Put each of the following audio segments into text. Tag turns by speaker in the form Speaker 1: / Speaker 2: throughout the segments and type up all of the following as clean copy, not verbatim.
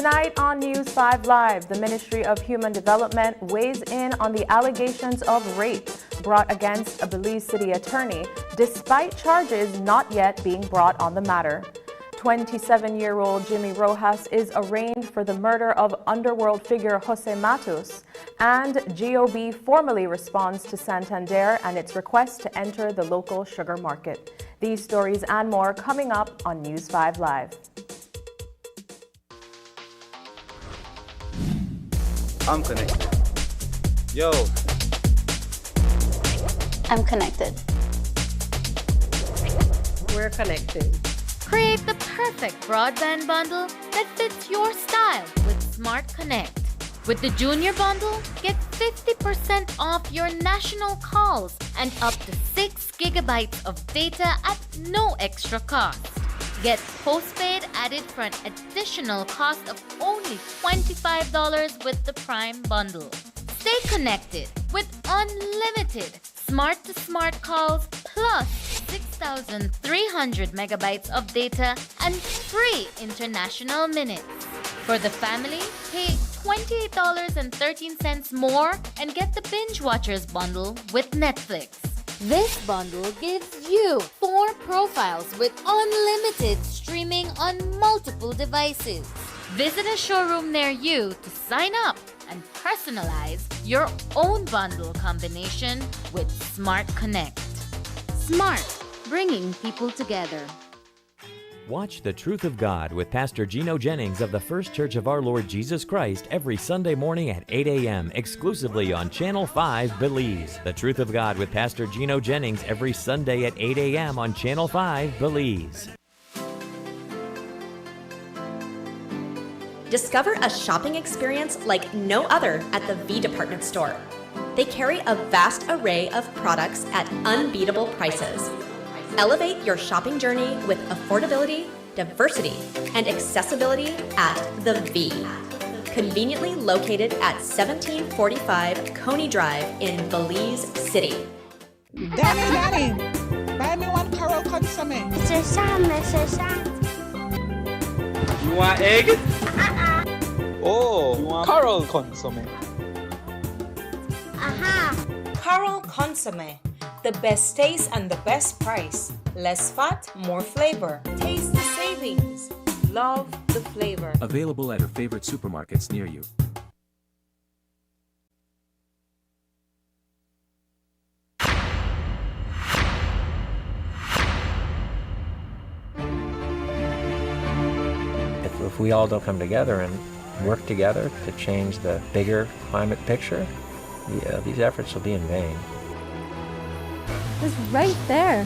Speaker 1: Tonight on News 5 Live, the Ministry of Human Development weighs in on the allegations of rape brought against a Belize city attorney, despite charges not yet being brought on the matter. 27-year-old Jimmy Rojas is arraigned for the murder of underworld figure Jose Matus, and GOB formally responds to Santander and its request to enter the local sugar market. These stories and more coming up on News 5 Live.
Speaker 2: I'm connected. Yo.
Speaker 3: I'm connected.
Speaker 4: We're connected.
Speaker 5: Create the perfect broadband bundle that fits your style with Smart Connect. With the Junior Bundle, get 50% off your national calls and up to 6 gigabytes of data at no extra cost. Get postpaid added for an additional cost of only $25 with the Prime Bundle. Stay connected with unlimited smart-to-smart calls plus 6,300 megabytes of data and free international minutes. For the family, pay $28.13 more and get the Binge Watchers bundle with Netflix. This bundle gives you 4 profiles with unlimited streaming on multiple devices. Visit a showroom near you to sign up and personalize your own bundle combination with Smart Connect. Smart, bringing people together.
Speaker 6: Watch The Truth of God with Pastor Gino Jennings of the First Church of Our Lord Jesus Christ every Sunday morning at 8 a.m. exclusively on Channel 5 Belize. The Truth of God with Pastor Gino Jennings every Sunday at 8 a.m. on Channel 5 Belize.
Speaker 7: Discover a shopping experience like no other at the V Department Store. They carry a vast array of products at unbeatable prices. Elevate your shopping journey with affordability, diversity, and accessibility at the V. Conveniently located at 1745 Coney Drive in Belize City.
Speaker 8: Danny, buy me one Carol Consomme.
Speaker 9: Mr. Sam.
Speaker 2: You want egg? Oh, you want Carol Consomme.
Speaker 9: Aha!
Speaker 10: Carol Consomme. The best taste and the best price. Less fat, more flavor. Taste the savings. Love the flavor.
Speaker 11: Available at your favorite supermarkets near you.
Speaker 12: If we all don't come together and work together to change the bigger climate picture, these efforts will be in vain.
Speaker 1: It's right there.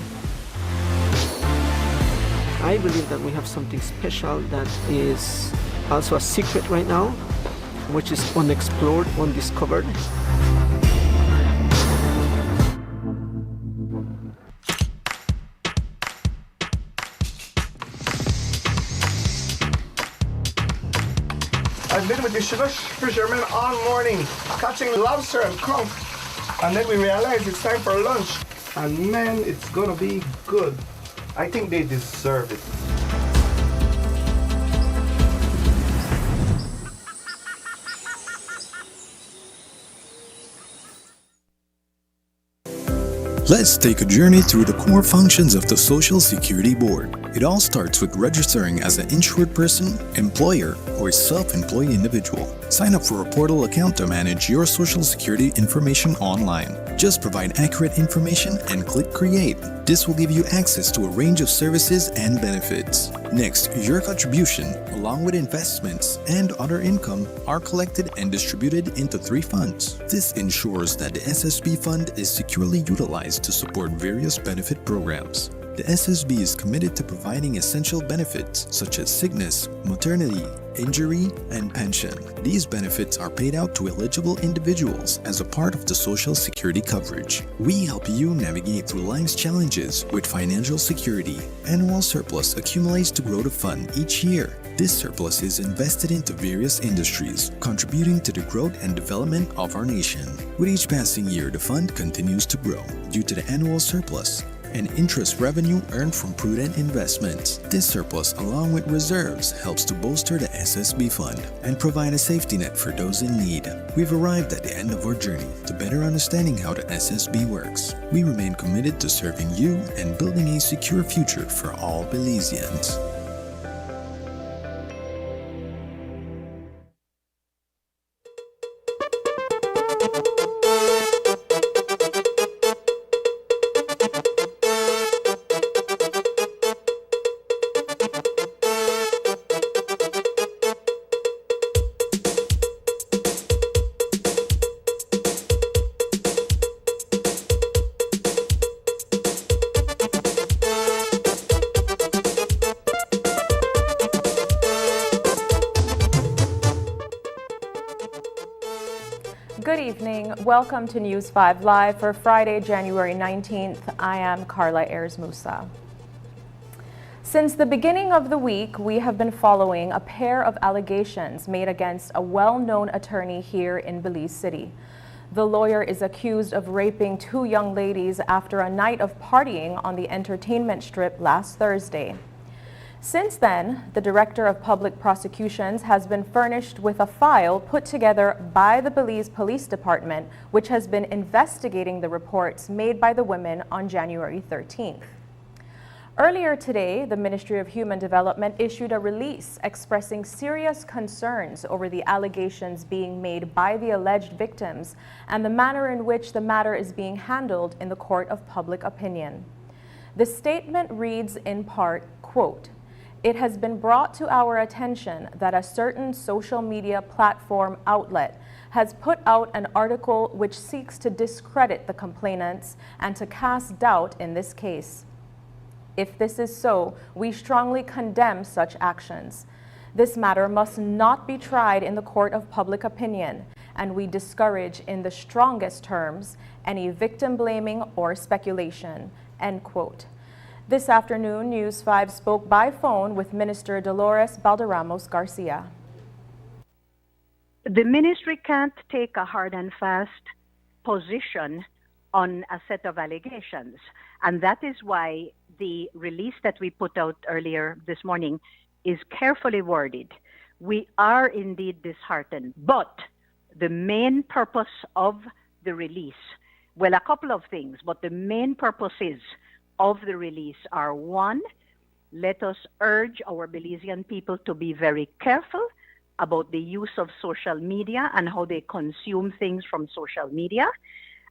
Speaker 13: I believe that we have something special that is also a secret right now, which is unexplored, undiscovered.
Speaker 3: I've been with the sugar fishermen all morning, catching lobster and conch. And then we realized it's time for lunch. And man, it's gonna be good. I think they deserve it.
Speaker 4: Let's take a journey through the core functions of the Social Security Board. It all starts with registering as an insured person, employer, or self-employed individual. Sign up for a portal account to manage your Social Security information online. Just provide accurate information and click Create. This will give you access to a range of services and benefits. Next, your contribution, along with investments and other income, are collected and distributed into 3 funds. This ensures that the SSB fund is securely utilized to support various benefit programs. The SSB is committed to providing essential benefits such as sickness, maternity, injury, and pension. These benefits are paid out to eligible individuals as a part of the Social Security coverage. We help you navigate through life's challenges with financial security. Annual surplus accumulates to grow the fund each year. This surplus is invested into various industries, contributing to the growth and development of our nation. With each passing year, the fund continues to grow due to the annual surplus and interest revenue earned from prudent investments. This surplus, along with reserves, helps to bolster the SSB fund and provide a safety net for those in need. We've arrived at the end of our journey to better understanding how the SSB works. We remain committed to serving you and building a secure future for all Belizeans.
Speaker 1: Good evening. Welcome to News 5 Live for Friday, January 19th. I am Carla Ayers Musa. Since the beginning of the week, we have been following a pair of allegations made against a well-known attorney here in Belize City. The lawyer is accused of raping 2 young ladies after a night of partying on the entertainment strip last Thursday. Since then, the Director of Public Prosecutions has been furnished with a file put together by the Belize Police Department, which has been investigating the reports made by the women on January 13th. Earlier today, the Ministry of Human Development issued a release expressing serious concerns over the allegations being made by the alleged victims and the manner in which the matter is being handled in the court of public opinion. The statement reads in part, quote, "It has been brought to our attention that a certain social media platform outlet has put out an article which seeks to discredit the complainants and to cast doubt in this case. If this is so, we strongly condemn such actions. This matter must not be tried in the court of public opinion, and we discourage in the strongest terms any victim blaming or speculation," end quote. This afternoon, News 5 spoke by phone with Minister Dolores Balderramos Garcia.
Speaker 14: The ministry can't take a hard and fast position on a set of allegations, and that is why the release that we put out earlier this morning is carefully worded. We are indeed disheartened, but the main purpose of the release, well, a couple of things, but the main purposes of the release are: 1, let us urge our Belizean people to be very careful about the use of social media and how they consume things from social media.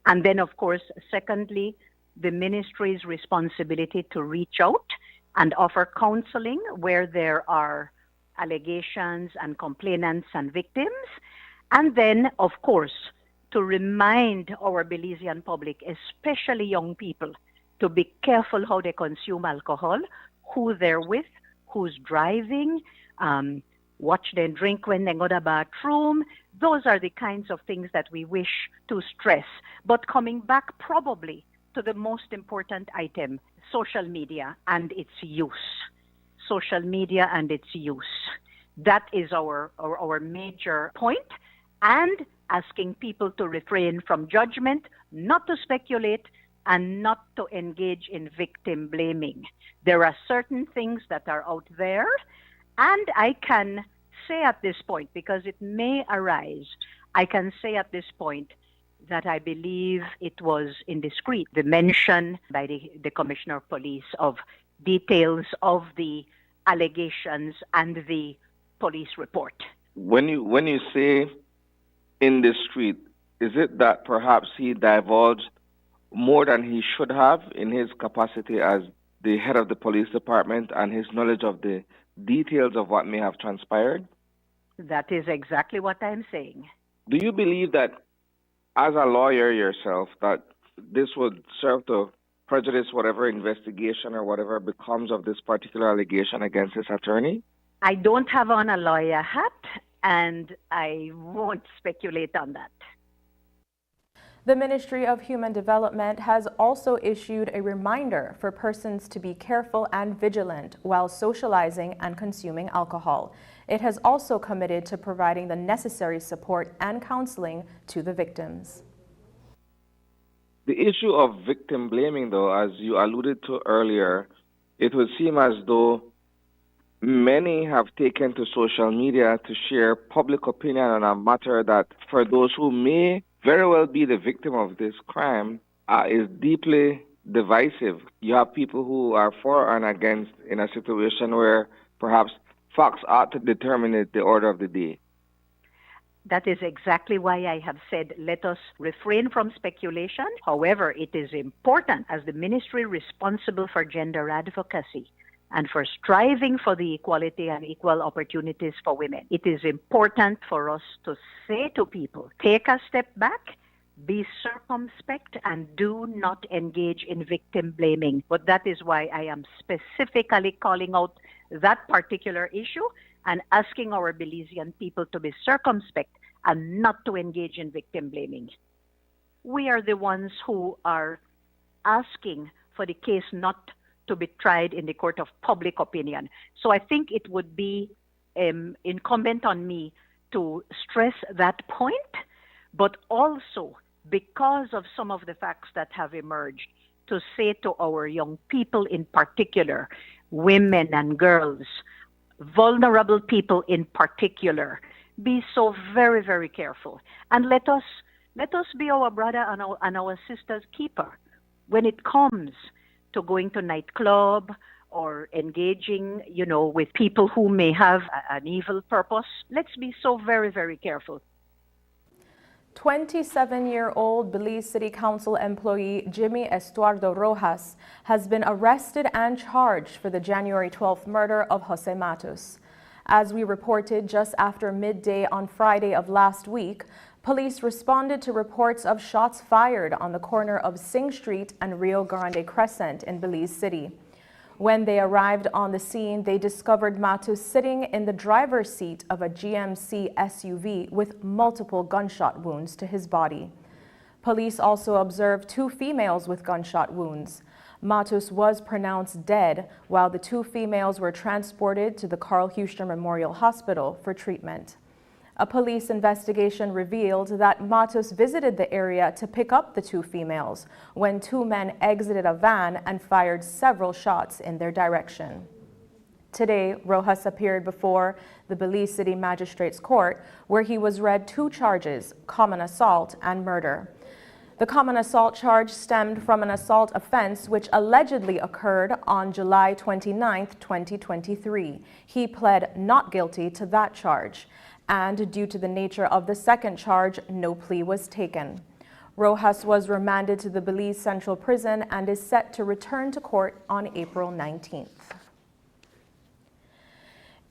Speaker 14: And then, of course, secondly, the ministry's responsibility to reach out and offer counseling where there are allegations and complainants and victims. And then, of course, to remind our Belizean public, especially young people, to be careful how they consume alcohol, who they're with, who's driving, watch them drink when they go to the bathroom. Those are the kinds of things that we wish to stress. But coming back probably to the most important item, social media and its use. Social media and its use. That is our major point, and asking people to refrain from judgment, not to speculate, and not to engage in victim blaming. There are certain things that are out there, and I can say at this point, because it may arise, I can say at this point that I believe it was indiscreet, the mention by the Commissioner of Police of details of the allegations and the police report.
Speaker 15: When you say indiscreet, is it that perhaps he divulged more than he should have in his capacity as the head of the police department and his knowledge of the details of what may have transpired?
Speaker 14: That is exactly what I'm saying.
Speaker 15: Do you believe that, as a lawyer yourself, that this would serve to prejudice whatever investigation or whatever becomes of this particular allegation against his attorney?
Speaker 14: I don't have on a lawyer hat, and I won't speculate on that.
Speaker 1: The Ministry of Human Development has also issued a reminder for persons to be careful and vigilant while socializing and consuming alcohol. It has also committed to providing the necessary support and counseling to the victims.
Speaker 15: The issue of victim blaming, though, as you alluded to earlier, it would seem as though many have taken to social media to share public opinion on a matter that, for those who may very well be the victim of this crime, is deeply divisive. You have people who are for and against in a situation where perhaps facts ought to determine the order of the day.
Speaker 14: That is exactly why I have said let us refrain from speculation. However, it is important as the ministry responsible for gender advocacy and for striving for the equality and equal opportunities for women. It is important for us to say to people, take a step back, be circumspect, and do not engage in victim blaming. But that is why I am specifically calling out that particular issue and asking our Belizean people to be circumspect and not to engage in victim blaming. We are the ones who are asking for the case not to be tried in the court of public opinion. So I think it would be incumbent on me to stress that point, but also because of some of the facts that have emerged, to say to our young people in particular, women and girls, vulnerable people in particular, be so very, very careful. And let us be our brother and our sister's keeper when it comes to going to nightclub or engaging, with people who may have an evil purpose. Let's be so very, very careful.
Speaker 1: 27-year-old Belize City Council employee Jimmy Estuardo Rojas has been arrested and charged for the January 12th murder of Jose Matos. As we reported just after midday on Friday of last week, police responded to reports of shots fired on the corner of Sing Street and Rio Grande Crescent in Belize City. When they arrived on the scene, they discovered Matos sitting in the driver's seat of a GMC SUV with multiple gunshot wounds to his body. Police also observed 2 females with gunshot wounds. Matos was pronounced dead, while the 2 females were transported to the Carl Huster Memorial Hospital for treatment. A police investigation revealed that Matos visited the area to pick up the 2 females when 2 men exited a van and fired several shots in their direction. Today, Rojas appeared before the Belize City Magistrates Court, where he was read 2 charges, common assault and murder. The common assault charge stemmed from an assault offense which allegedly occurred on July 29, 2023. He pled not guilty to that charge, and due to the nature of the second charge, no plea was taken. Rojas was remanded to the Belize Central Prison and is set to return to court on April 19th.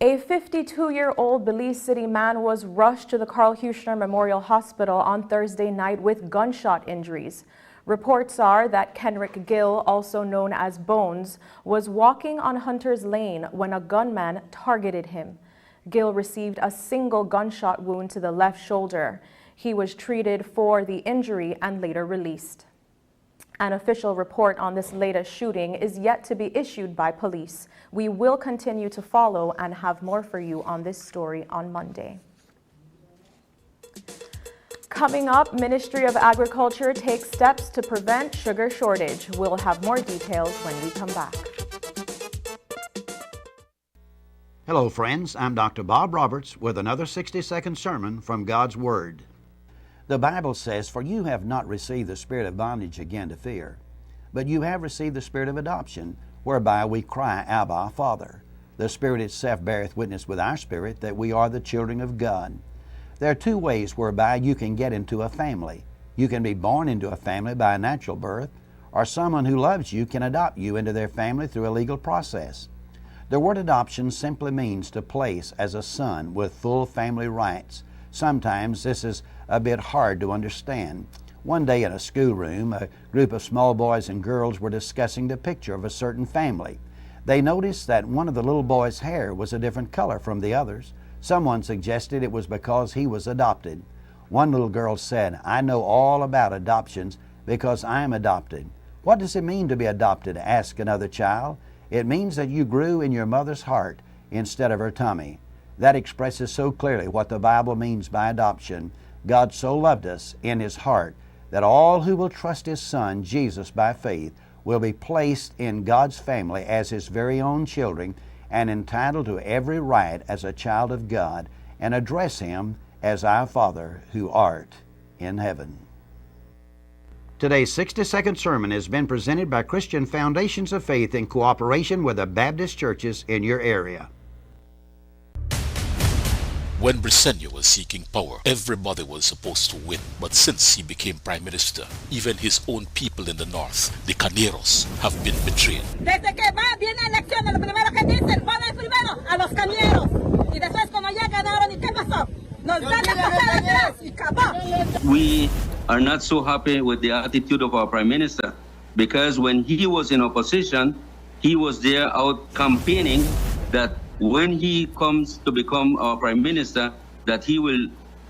Speaker 1: A 52-year-old Belize City man was rushed to the Carl Huster Memorial Hospital on Thursday night with gunshot injuries. Reports are that Kenrick Gill, also known as Bones, was walking on Hunter's Lane when a gunman targeted him. Gill received a single gunshot wound to the left shoulder. He was treated for the injury and later released. An official report on this latest shooting is yet to be issued by police. We will continue to follow and have more for you on this story on Monday. Coming up, Ministry of Agriculture takes steps to prevent sugar shortage. We'll have more details when we come back.
Speaker 16: Hello, friends. I'm Dr. Bob Roberts with another 60-second sermon from God's Word. The Bible says, "For you have not received the spirit of bondage again to fear, but you have received the spirit of adoption, whereby we cry, Abba, Father. The Spirit itself beareth witness with our spirit that we are the children of God." There are two ways whereby you can get into a family. You can be born into a family by a natural birth, or someone who loves you can adopt you into their family through a legal process. The word adoption simply means to place as a son with full family rights. Sometimes this is a bit hard to understand. One day in a schoolroom, a group of small boys and girls were discussing the picture of a certain family. They noticed that one of the little boy's hair was a different color from the others. Someone suggested it was because he was adopted. One little girl said, "I know all about adoptions because I am adopted." "What does it mean to be adopted?" asked another child. "It means that you grew in your mother's heart instead of her tummy." That expresses so clearly what the Bible means by adoption. God so loved us in His heart that all who will trust His Son, Jesus, by faith, will be placed in God's family as His very own children and entitled to every right as a child of God, and address Him as our Father who art in heaven. Today's 60-second sermon has been presented by Christian Foundations of Faith in cooperation with the Baptist churches in your area.
Speaker 17: When Briceño was seeking power, everybody was supposed to win. But since he became prime minister, even his own people in the north, the Caneros, have been betrayed.
Speaker 18: Desde que viene elecciones, lo primero que dicen, ponen primero a los cañeros. Y después cuando ya ganaron, ¿y qué pasó? Nos dan la pasada atrás y acabó.
Speaker 19: We are not so happy with the attitude of our prime minister, because when he was in opposition, he was there out campaigning that when he comes to become our prime minister, that he will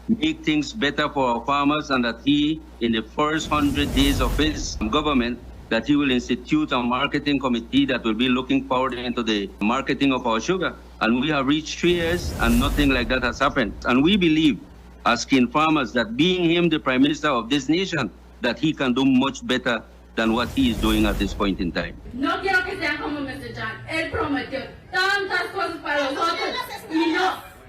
Speaker 19: make things better for our farmers, and that he, in the first 100 days of his government, that he will institute a marketing committee that will be looking forward into the marketing of our sugar. And we have reached 3 years and nothing like that has happened. And we believe, as cane farmers, that being him the prime minister of this nation, that he can do much better than what he is doing at this point in time.
Speaker 20: No quiero que sean como Mr. John. Él prometió tantas cosas para nosotros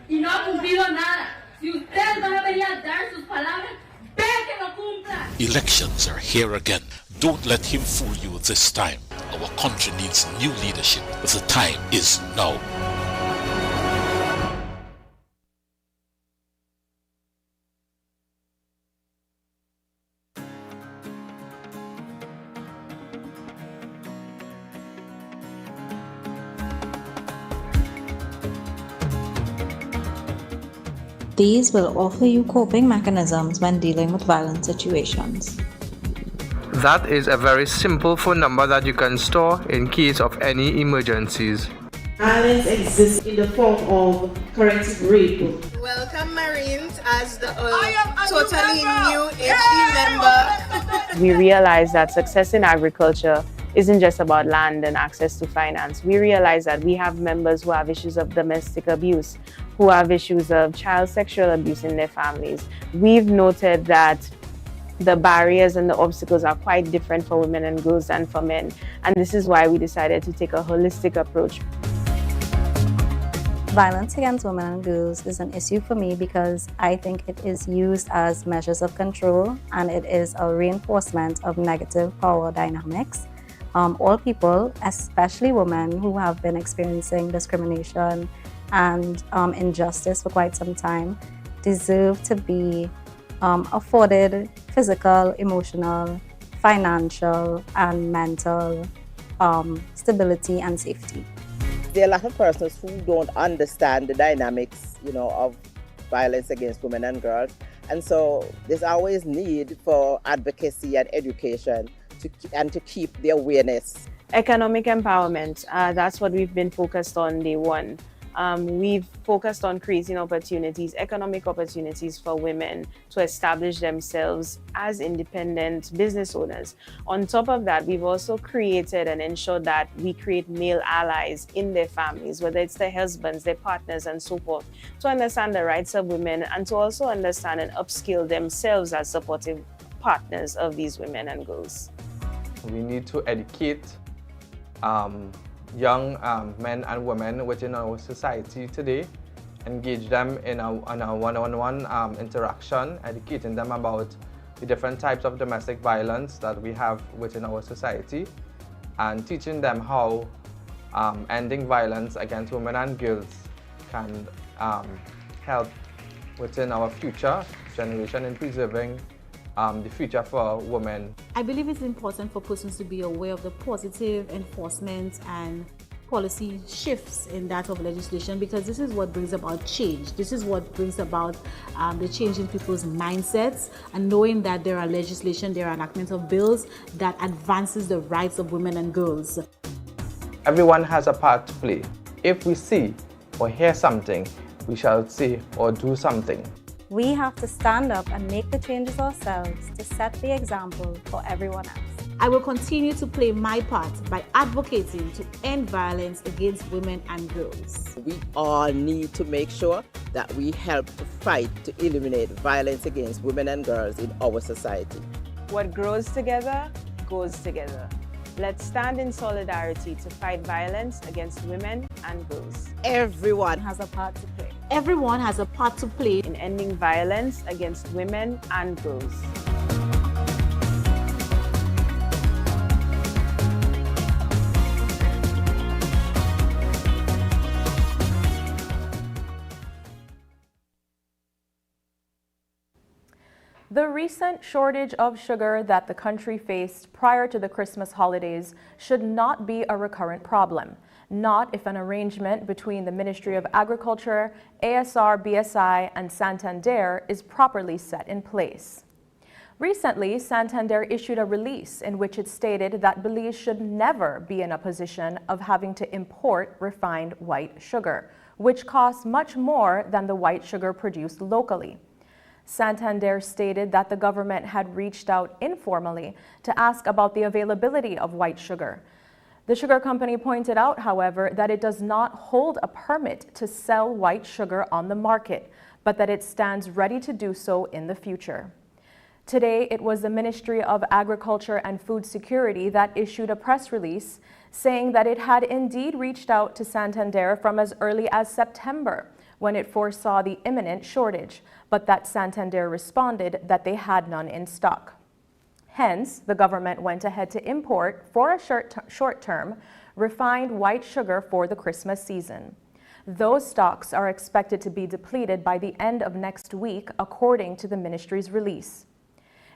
Speaker 20: y no ha cumplido nada. Si ustedes van a venir a dar sus palabras, vean que lo cumplan.
Speaker 17: Elections are here again. Don't let him fool you this time. Our country needs new leadership. The time is now.
Speaker 21: These will offer you coping mechanisms when dealing with violent situations.
Speaker 22: That is a very simple phone number that you can store in case of any emergencies.
Speaker 23: Violence exists in the form of corrective rape.
Speaker 24: Welcome Marines as the totally new HE member.
Speaker 25: We realize that success in agriculture isn't just about land and access to finance. We realize that we have members who have issues of domestic abuse, who have issues of child sexual abuse in their families. We've noted that the barriers and the obstacles are quite different for women and girls than for men. And this is why we decided to take a holistic approach.
Speaker 21: Violence against women and girls is an issue for me because I think it is used as measures of control, and it is a reinforcement of negative power dynamics. All people, especially women who have been experiencing discrimination and injustice for quite some time, deserve to be afforded physical, emotional, financial, and mental stability and safety.
Speaker 26: There are a lot of persons who don't understand the dynamics, of violence against women and girls. And so there's always need for advocacy and education to keep the awareness.
Speaker 25: Economic empowerment, that's what we've been focused on day one. We've focused on creating opportunities, economic opportunities for women to establish themselves as independent business owners. On top of that, we've also created and ensured that we create male allies in their families, whether it's their husbands, their partners, and so forth, to understand the rights of women and to also understand and upskill themselves as supportive partners of these women and girls.
Speaker 22: We need to educate young men and women within our society today, engage them in a one-on-one interaction, educating them about the different types of domestic violence that we have within our society, and teaching them how ending violence against women and girls can help within our future generation in preserving the future for women.
Speaker 2: I believe it's important for persons to be aware of the positive enforcement and policy shifts in that of legislation, because this is what brings about change. This is what brings about the change in people's mindsets, and knowing that there are legislation, there are enactments of bills that advances the rights of women and girls.
Speaker 22: Everyone has a part to play. If we see or hear something, we shall say or do something.
Speaker 21: We have to stand up and make the changes ourselves to set the example for everyone else.
Speaker 2: I will continue to play my part by advocating to end violence against women and girls.
Speaker 26: We all need to make sure that we help to fight to eliminate violence against women and girls in our society.
Speaker 25: What grows together, goes together. Let's stand in solidarity to fight violence against women and girls.
Speaker 2: Everyone has a part to play. Everyone has a part to play
Speaker 25: in ending violence against women and girls.
Speaker 1: The recent shortage of sugar that the country faced prior to the Christmas holidays should not be a recurrent problem, not if an arrangement between the Ministry of Agriculture, ASR, BSI, and Santander is properly set in place. Recently, Santander issued a release in which it stated that Belize should never be in a position of having to import refined white sugar, which costs much more than the white sugar produced locally. Santander stated that the government had reached out informally to ask about the availability of white sugar. The sugar company pointed out, however, that it does not hold a permit to sell white sugar on the market, but that it stands ready to do so in the future. Today, it was the Ministry of Agriculture and Food Security that issued a press release saying that it had indeed reached out to Santander from as early as September, when it foresaw the imminent shortage, but that Santander responded that they had none in stock. Hence, the government went ahead to import, for a short term, refined white sugar for the Christmas season. Those stocks are expected to be depleted by the end of next week, according to the ministry's release.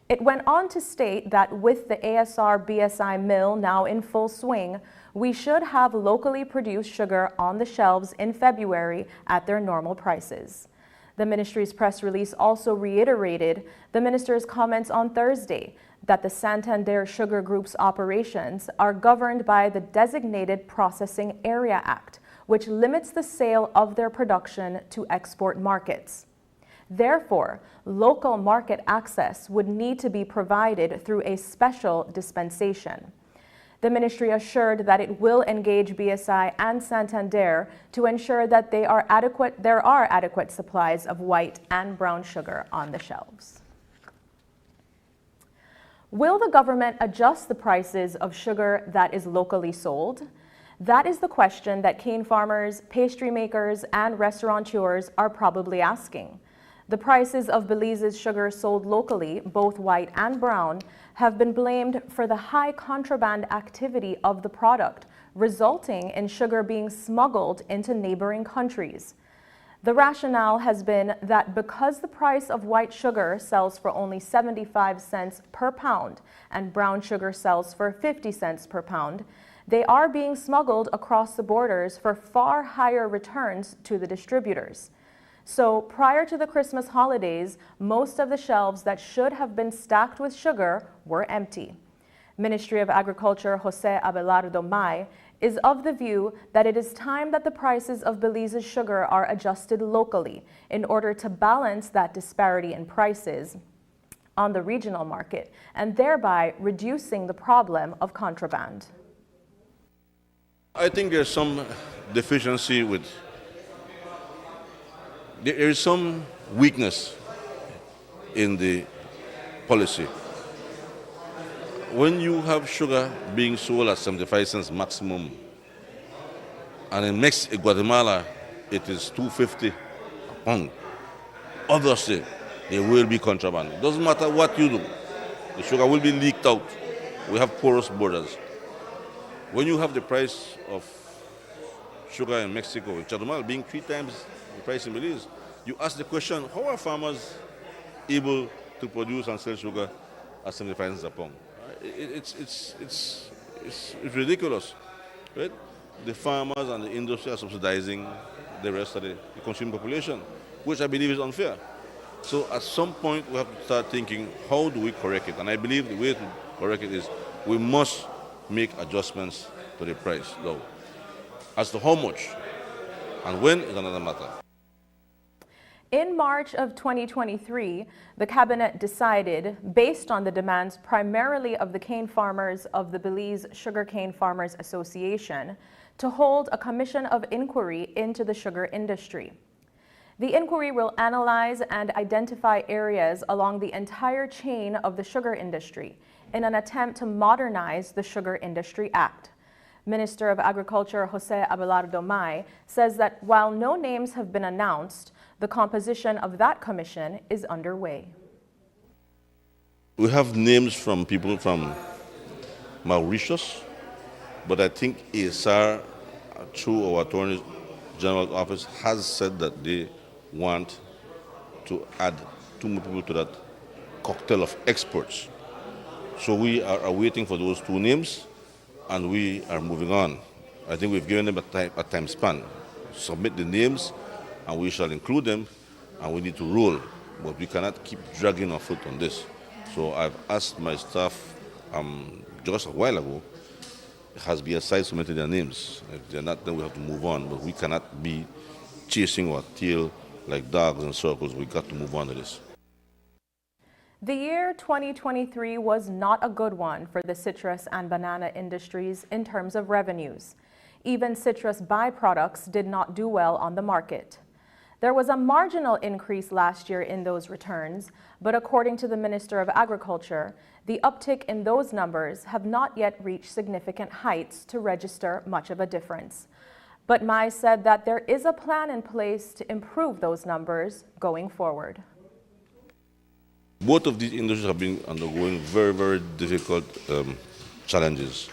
Speaker 1: It went on to state that with the ASR-BSI mill now in full swing, we should have locally produced sugar on the shelves in February at their normal prices. The ministry's press release also reiterated the minister's comments on Thursday that the Santander Sugar Group's operations are governed by the Designated Processing Area Act, which limits the sale of their production to export markets. Therefore, local market access would need to be provided through a special dispensation. The ministry assured that it will engage BSI and Santander to ensure that there are adequate supplies of white and brown sugar on the shelves. Will the government adjust the prices of sugar that is locally sold? That is the question that cane farmers, pastry makers, and restaurateurs are probably asking. The prices of Belize's sugar sold locally, both white and brown, have been blamed for the high contraband activity of the product, resulting in sugar being smuggled into neighboring countries. The rationale has been that because the price of white sugar sells for only 75 cents per pound and brown sugar sells for 50 cents per pound, they are being smuggled across the borders for far higher returns to the distributors. So prior to the Christmas holidays, most of the shelves that should have been stacked with sugar were empty. Ministry of Agriculture Jose Abelardo May is of the view that it is time that the prices of Belize's sugar are adjusted locally in order to balance that disparity in prices on the regional market and thereby reducing the problem of contraband.
Speaker 5: I think there's some deficiency there is some weakness in the policy. When you have sugar being sold at 75 cents maximum, and in Guatemala it is $2.50 a pound, obviously there will be contraband. It doesn't matter what you do, the sugar will be leaked out. We have porous borders. When you have the price of sugar in Mexico, in Guatemala being 3 times the price in Belize, you ask the question, how are farmers able to produce and sell sugar at 75 cents a pound? It's ridiculous, right? The farmers and the industry are subsidizing the rest of the consuming population, which I believe is unfair. So at some point we have to start thinking, how do we correct it? And I believe the way to correct it is we must make adjustments to the price, though. As to how much and when is another matter.
Speaker 1: In March of 2023, the cabinet decided, based on the demands primarily of the cane farmers of the Belize Sugarcane Farmers Association, to hold a commission of inquiry into the sugar industry. The inquiry will analyze and identify areas along the entire chain of the sugar industry in an attempt to modernize the Sugar Industry Act. Minister of Agriculture Jose Abelardo May says that while no names have been announced, the composition of that commission is underway.
Speaker 5: We have names from people from Mauritius, but I think ASR, through our Attorney General's office, has said that they want to add 2 more people to that cocktail of experts. So we are waiting for those 2 names, and we are moving on. I think we've given them a time span. Submit the names, and we shall include them, and we need to roll. But we cannot keep dragging our foot on this. So I've asked my staff just a while ago, has BSI submitted their names. If they're not, then we have to move on. But we cannot be chasing our tail like dogs in circles. We got to move on to this.
Speaker 1: The year 2023 was not a good one for the citrus and banana industries in terms of revenues. Even citrus byproducts did not do well on the market. There was a marginal increase last year in those returns, but according to the Minister of Agriculture, the uptick in those numbers have not yet reached significant heights to register much of a difference. But Mai said that there is a plan in place to improve those numbers going forward.
Speaker 5: Both of these industries have been undergoing very, very difficult challenges.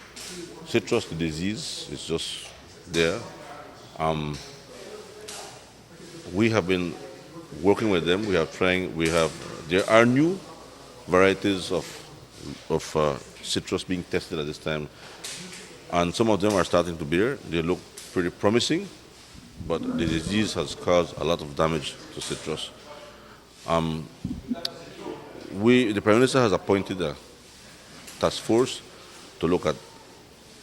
Speaker 5: Citrus, the disease, is just there. We have been working with them. There are new varieties of citrus being tested at this time, and some of them are starting to bear. They look pretty promising, but the disease has caused a lot of damage to citrus. The Prime Minister has appointed a task force to look at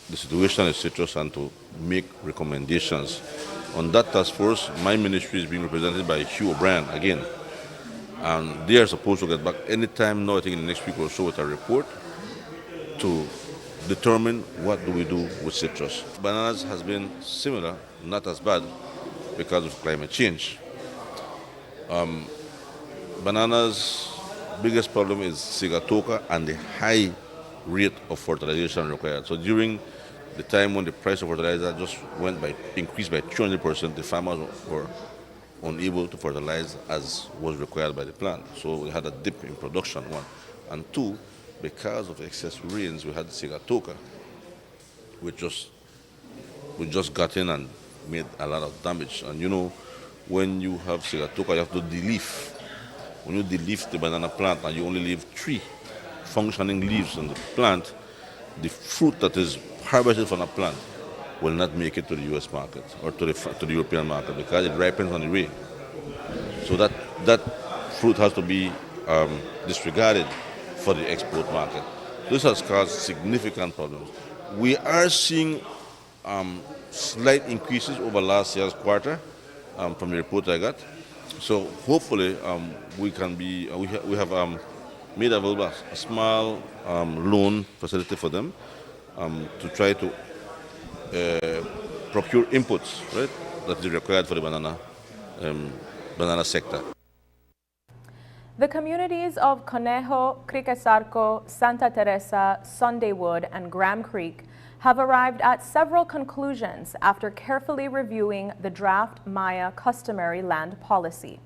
Speaker 5: the situation in citrus and to make recommendations. On that task force, my ministry is being represented by Hugh O'Brien again. And they are supposed to get back anytime now, I think in the next week or so, with a report to determine what do we do with citrus. Bananas has been similar, not as bad, because of climate change. Bananas' biggest problem is sigatoka and the high rate of fertilization required. So during the time when the price of fertilizer just increased by 200%, the farmers were unable to fertilize as was required by the plant. So we had a dip in production, 1. And 2, because of excess rains, we had sigatoka, which just got in and made a lot of damage. And you know, when you have sigatoka, you have to de-leaf. When you de-leaf the banana plant and you only leave 3 functioning leaves on the plant, the fruit that is harvested from the plant will not make it to the U.S. market or to the European market because it ripens on the way. So that fruit has to be disregarded for the export market. This has caused significant problems. We are seeing slight increases over last year's quarter from the report I got. So hopefully we can be, we have made available a small loan facility for them to try to procure inputs, right, that is required for the banana sector.
Speaker 1: The communities of Conejo, Criquesarco, Santa Teresa, Sundaywood, and Graham Creek have arrived at several conclusions after carefully reviewing the draft Maya customary land policy.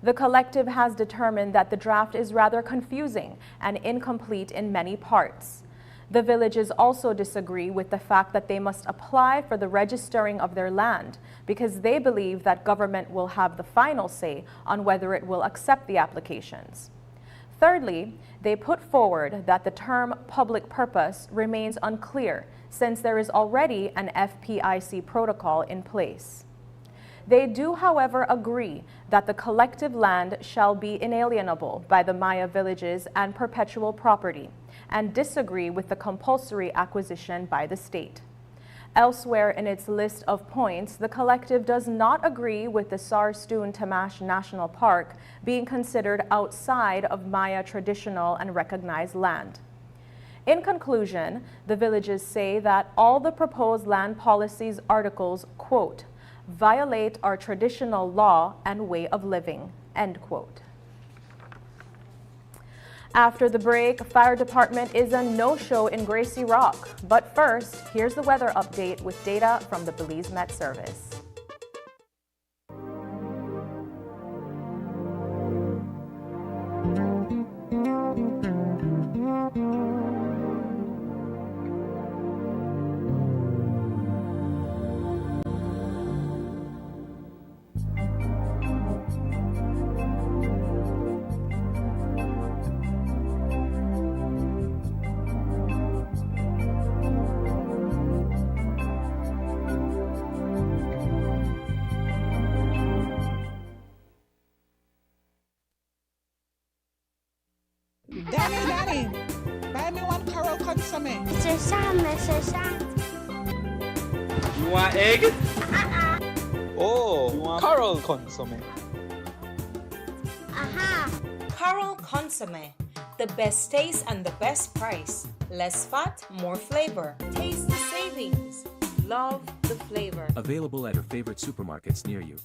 Speaker 1: The collective has determined that the draft is rather confusing and incomplete in many parts. The villages also disagree with the fact that they must apply for the registering of their land because they believe that government will have the final say on whether it will accept the applications. Thirdly, they put forward that the term public purpose remains unclear since there is already an FPIC protocol in place. They do, however, agree that the collective land shall be inalienable by the Maya villages and perpetual property, and disagree with the compulsory acquisition by the state. Elsewhere in its list of points, the collective does not agree with the Sarstoon Tamash National Park being considered outside of Maya traditional and recognized land. In conclusion, the villages say that all the proposed land policies articles, quote, violate our traditional law and way of living, end quote. After the break, fire department is a no-show in Gracie Rock. But first, here's the weather update with data from the Belize Met Service.
Speaker 6: Danny, buy me one Coral consomme.
Speaker 7: Mr. Sam.
Speaker 8: You want egg? Oh, you want Coral consomme.
Speaker 7: Aha!
Speaker 9: Coral consomme. The best taste and the best price. Less fat, more flavor. Taste the savings. Love the flavor.
Speaker 10: Available at your favorite supermarkets near you.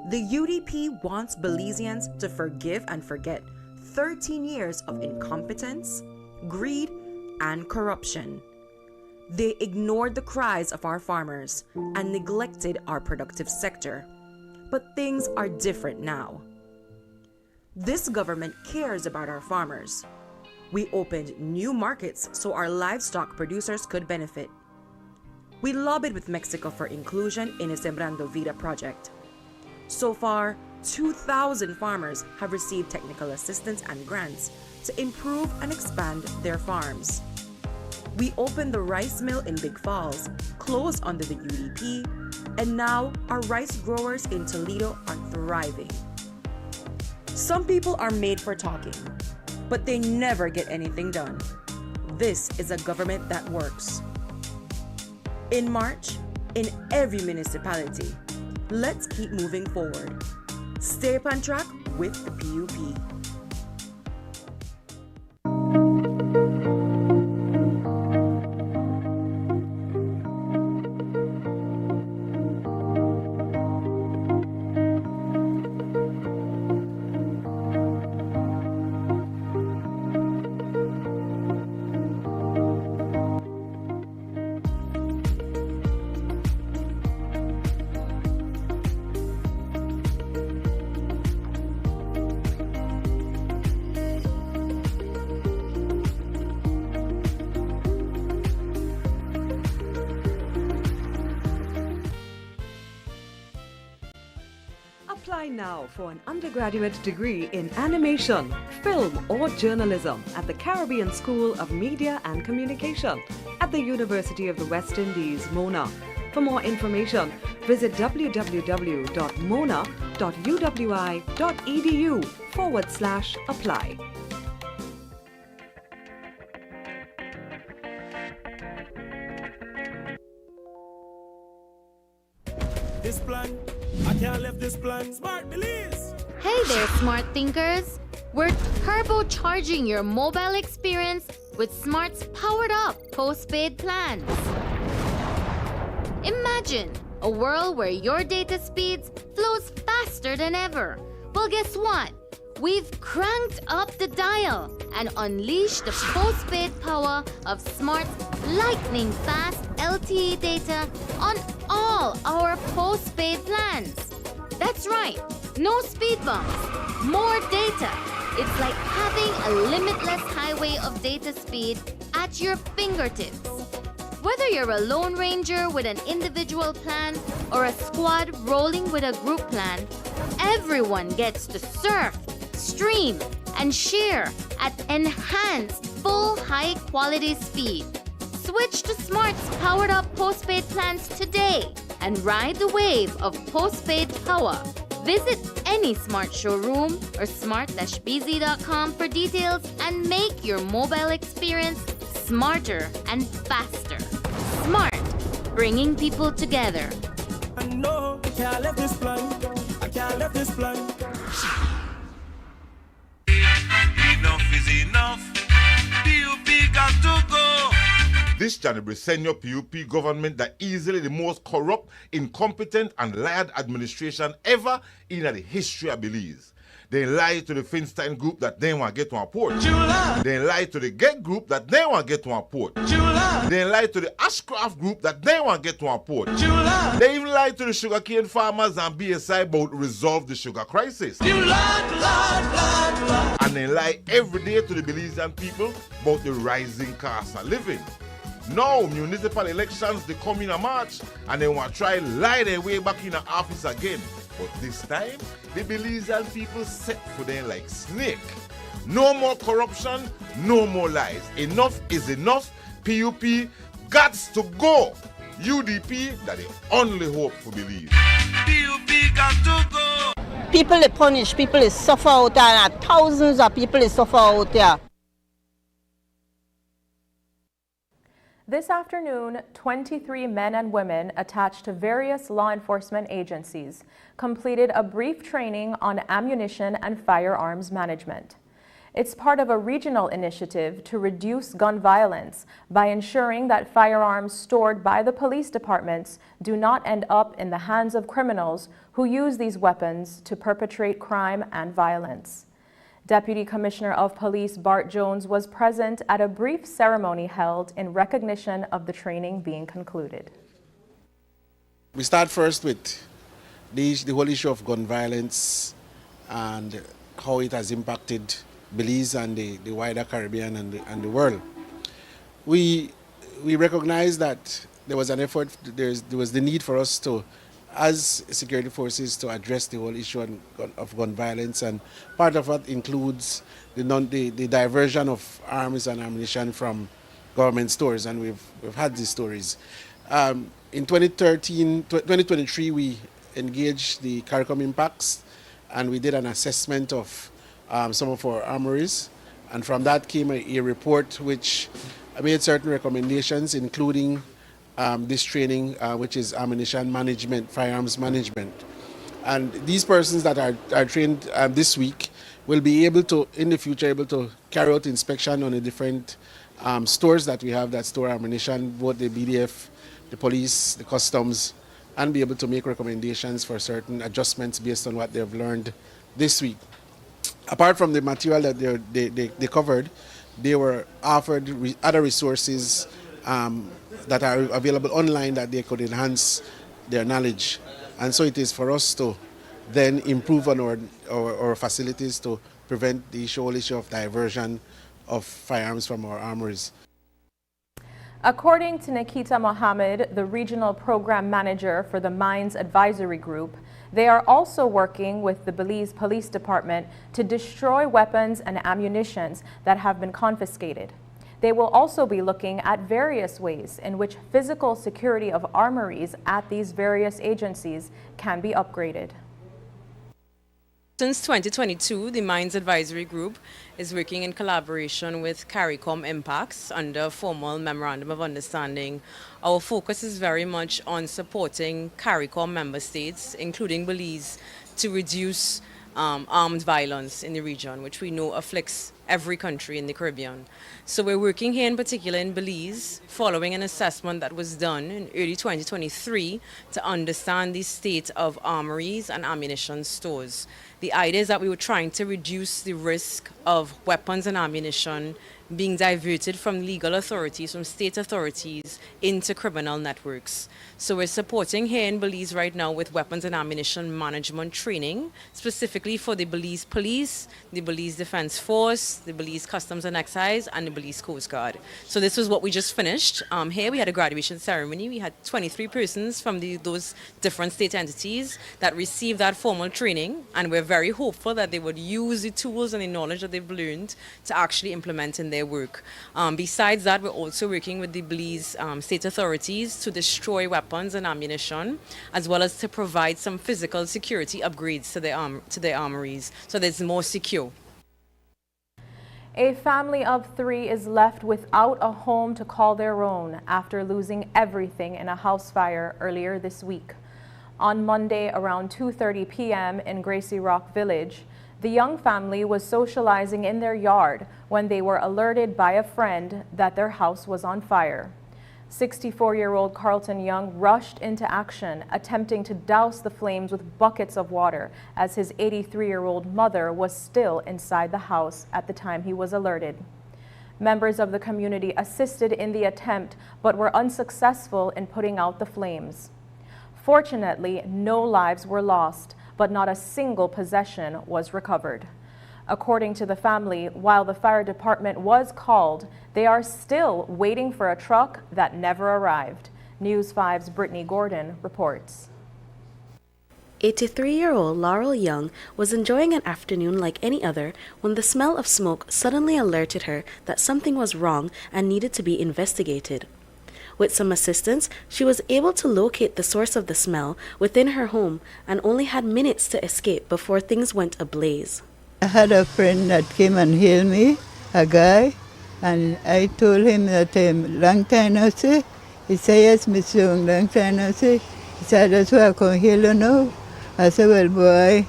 Speaker 11: The UDP wants Belizeans to forgive and forget 13 years of incompetence, greed, and corruption. They ignored the cries of our farmers and neglected our productive sector. But things are different now. This government cares about our farmers. We opened new markets so our livestock producers could benefit. We lobbied with Mexico for inclusion in a Sembrando Vida project. So far, 2,000 farmers have received technical assistance and grants to improve and expand their farms. We opened the rice mill in Big Falls, closed under the UDP, and now our rice growers in Toledo are thriving. Some people are made for talking, but they never get anything done. This is a government that works. In March, in every municipality, let's keep moving forward. Stay up on track with the PUP.
Speaker 27: Apply now for an undergraduate degree in animation, film, or journalism at the Caribbean School of Media and Communication at the University of the West Indies, Mona. For more information, visit www.mona.uwi.edu/apply.
Speaker 3: can't left this plan. Smart Belize.
Speaker 4: Hey there, smart thinkers. We're turbocharging your mobile experience with Smart's powered up postpaid plans. Imagine a world where your data speeds flows faster than ever. Well, guess what? We've cranked up the dial and unleashed the postpaid power of Smart's lightning fast LTE data on all our postpaid plans. That's right, no speed bumps, more data. It's like having a limitless highway of data speed at your fingertips. Whether you're a lone ranger with an individual plan or a squad rolling with a group plan, everyone gets to surf, stream, and share at enhanced full high-quality speed. Switch to Smart's powered-up postpaid plans today and ride the wave of postpaid power. Visit any Smart showroom or smart-bz.com for details and make your mobile experience smarter and faster. Smart, bringing people together.
Speaker 3: I know I can't left this plan. I can't left this plan.
Speaker 12: Enough is enough. PUP got to go.
Speaker 13: This January, senior PUP government that easily the most corrupt, incompetent, and lied administration ever in the history of Belize. They lied to the Finstein group that they want to get to our port. They lied to the Get group that they want to get to our port. They lied to the Ashcraft group that they want to get to our port. They even lied to the sugarcane farmers and BSI about resolve the sugar crisis. And they lie every day to the Belizean people about the rising cost of living. Now, municipal elections, they come in a March and they want to try lie their way back in the office again. But this time, the Belizean people set for them like snake. No more corruption, no more lies. Enough is enough. PUP gots to go. UDP, that the only hope for Belize.
Speaker 12: PUP got to go.
Speaker 24: People they punish, people they suffer out there, and thousands of people they suffer out there.
Speaker 1: This afternoon, 23 men and women attached to various law enforcement agencies completed a brief training on ammunition and firearms management. It's part of a regional initiative to reduce gun violence by ensuring that firearms stored by the police departments do not end up in the hands of criminals who use these weapons to perpetrate crime and violence. Deputy Commissioner of Police Bart Jones was present at a brief ceremony held in recognition of the training being concluded.
Speaker 14: We start first with the whole issue of gun violence and how it has impacted Belize and the wider Caribbean and the world. We recognize that there was an effort, there was the need for us to, as security forces, to address the whole issue of gun violence, and part of that includes the diversion of arms and ammunition from government stores, and we've had these stories. In 2023, we engaged the CARICOM impacts, and we did an assessment of some of our armories, and from that came a report which made certain recommendations, including this training, which is ammunition management, firearms management. And these persons that are trained this week will be able to, in the future, able to carry out inspection on the different stores that we have that store ammunition, both the BDF, the police, the customs, and be able to make recommendations for certain adjustments based on what they've learned this week. Apart from the material that they covered, they were offered other resources that are available online that they could enhance their knowledge. And so it is for us to then improve on our facilities to prevent the whole issue of diversion of firearms from our armories.
Speaker 1: According to Nikita Mohammed, the regional program manager for the Mines Advisory Group, they are also working with the Belize Police Department to destroy weapons and ammunitions that have been confiscated. They will also be looking at various ways in which physical security of armories at these various agencies can be upgraded.
Speaker 15: Since 2022, the Mines Advisory Group is working in collaboration with CARICOM Impacts under a formal Memorandum of Understanding. Our focus is very much on supporting CARICOM member states, including Belize, to reduce armed violence in the region, which we know afflicts every country in the Caribbean. So we're working here in particular in Belize, following an assessment that was done in early 2023 to understand the state of armories and ammunition stores. The idea is that we were trying to reduce the risk of weapons and ammunition being diverted from legal authorities, from state authorities, into criminal networks. So we're supporting here in Belize right now with weapons and ammunition management training, specifically for the Belize Police, the Belize Defense Force, the Belize Customs and Excise, and the Belize Coast Guard. So this was what we just finished. Here we had a graduation ceremony. We had 23 persons from those different state entities that received that formal training, and we're very hopeful that they would use the tools and the knowledge that they've learned to actually implement in their work. Besides that, we're also working with the Belize state authorities to destroy weapons and ammunition, as well as to provide some physical security upgrades to their armories so that it's more secure.
Speaker 1: A family of 3 is left without a home to call their own after losing everything in a house fire earlier this week. On Monday around 2:30 p.m. in Gracie Rock Village, the young family was socializing in their yard when they were alerted by a friend that their house was on fire. 64-year-old Carlton Young rushed into action, attempting to douse the flames with buckets of water as his 83-year-old mother was still inside the house at the time he was alerted. Members of the community assisted in the attempt but were unsuccessful in putting out the flames. Fortunately, no lives were lost, but not a single possession was recovered. According to the family, while the fire department was called, they are still waiting for a truck that never arrived. News 5's Brittany Gordon reports.
Speaker 16: 83-year-old Laurel Young was enjoying an afternoon like any other when the smell of smoke suddenly alerted her that something was wrong and needed to be investigated. With some assistance, she was able to locate the source of the smell within her home and only had minutes to escape before things went ablaze.
Speaker 17: I had a friend that came and hailed me, a guy, and I told him that long time no see. He said, yes, Miss Young, long time no see. He said, that's why I come hail you now. I said, well, boy,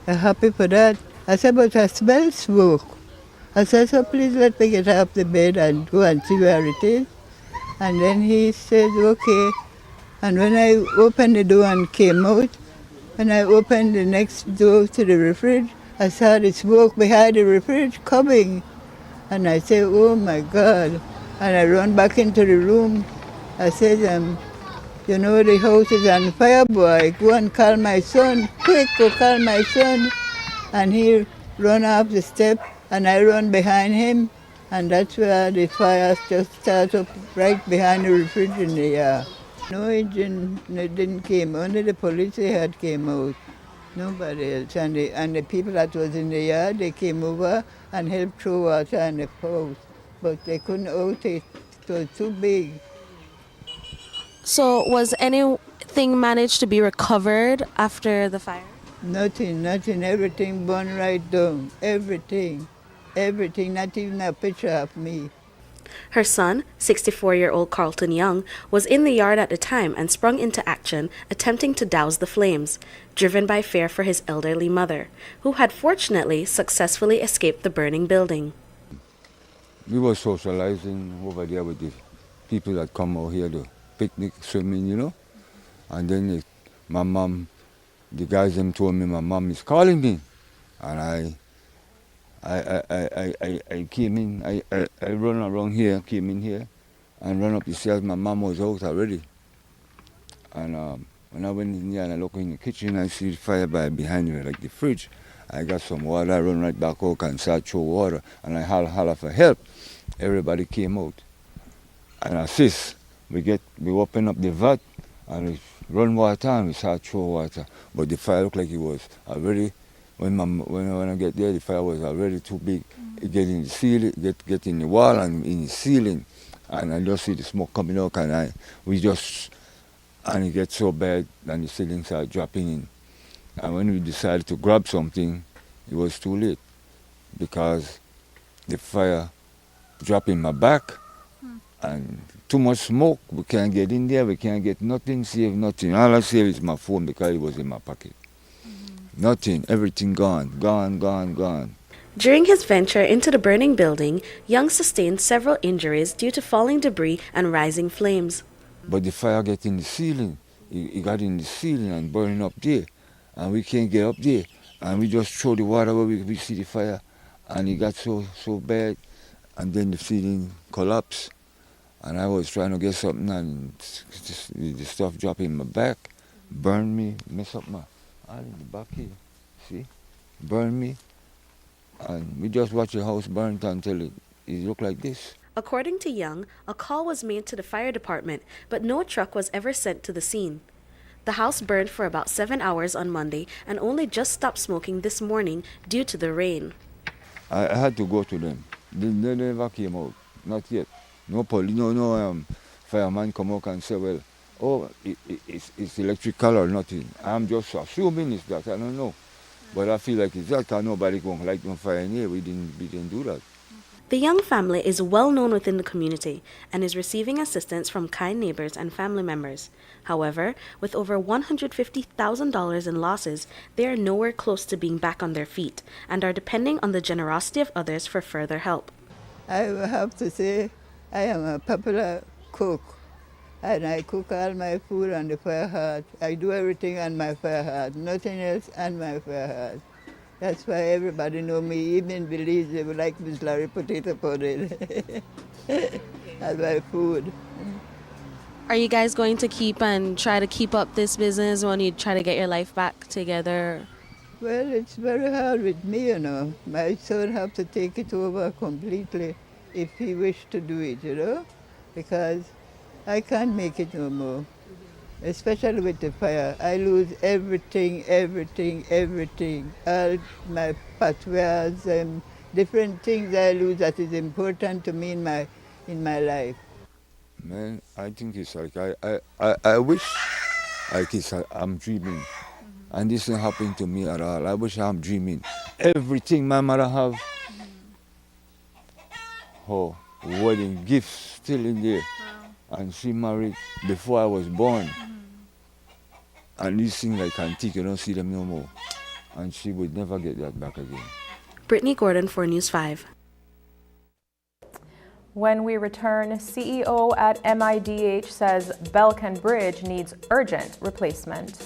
Speaker 17: I'm happy for that. I said, but I smell smoke. I said, so please let me get off the bed and go and see where it is. And then he said, okay. And when I opened the door and came out, when I opened the next door to the fridge, I saw the smoke behind the fridge coming. And I said, oh my God. And I ran back into the room. I said, you know, the house is on fire, boy. Go and call my son. Quick, go call my son. And he ran off the step, and I ran behind him. And that's where the fire just started up right behind the refrigerator in the yard. No engine didn't came, only the police had came out, nobody else. And the people that was in the yard, they came over and helped throw water on the house, but they couldn't out it, it was too big.
Speaker 16: So was anything managed to be recovered after the fire?
Speaker 17: Nothing, everything burned right down, everything, not even a picture of me.
Speaker 16: Her son, 64-year-old Carlton Young, was in the yard at the time and sprung into action, attempting to douse the flames, driven by fear for his elderly mother, who had fortunately successfully escaped the burning building.
Speaker 18: We were socializing over there with the people that come out here to picnic, swimming, you know. And then my mom, the guys them told me my mom is calling me, and I came in, I run around here, came in here, and run up the stairs. My mom was out already. And when I went in here and I look in the kitchen, I see the fire behind me, like the fridge. I got some water, I run right back out and start throw water, and I holler for help. Everybody came out. And assist, we open up the vat, and we run water, and we start throw water. But the fire looked like it was already, when I get there, the fire was already too big. It get in the ceiling, get in the wall and in the ceiling, and I just see the smoke coming out, and it gets so bad, and the ceiling started dropping in. And when we decided to grab something, it was too late because the fire dropped in my back and too much smoke. We can't get in there, we can't get nothing, save nothing. All I save is my phone because it was in my pocket. Nothing, everything gone, gone, gone, gone.
Speaker 16: During his venture into the burning building, Young sustained several injuries due to falling debris and rising flames.
Speaker 18: But the fire got in the ceiling. It got in the ceiling and burning up there. And we can't get up there. And we just throw the water where we see the fire. And it got so bad. And then the ceiling collapsed. And I was trying to get something and the stuff dropped in my back, burned me, mess up my all in the back here. See? Burned me. And we just watched the house burn until it looked like this.
Speaker 16: According to Young, a call was made to the fire department, but no truck was ever sent to the scene. The house burned for about 7 hours on Monday and only just stopped smoking this morning due to the rain.
Speaker 18: I had to go to them. They never came out, not yet. No police, no fireman come out and say, well, oh, it's electrical or nothing. I'm just assuming it's that, I don't know. But I feel like it's that, because nobody going to light no fire in here. We didn't do that.
Speaker 16: The Young family is well known within the community and is receiving assistance from kind neighbors and family members. However, with over $150,000 in losses, they are nowhere close to being back on their feet and are depending on the generosity of others for further help.
Speaker 17: I have to say I am a popular cook, and I cook all my food on the fire heart. I do everything on my fire heart, nothing else on my fire heart. That's why everybody know me, even Belize, they would like Miss Larry potato pudding as my food.
Speaker 16: Are you guys going to try to keep up this business when you try to get your life back together?
Speaker 17: Well, it's very hard with me, you know. My son have to take it over completely if he wish to do it, you know, because I can't make it no more. Especially with the fire. I lose everything. All my patois and different things I lose that is important to me in my life.
Speaker 18: Man, I think it's like, I wish like I'm dreaming. And this ain't happening to me at all. I wish I'm dreaming. Everything my mother have, oh, wedding gifts still in there. And she married before I was born. And these things like antique, you don't see them no more. And she would never get that back again.
Speaker 16: Brittany Gordon for News 5.
Speaker 1: When we return, CEO at MIDH says Belcan Bridge needs urgent replacement.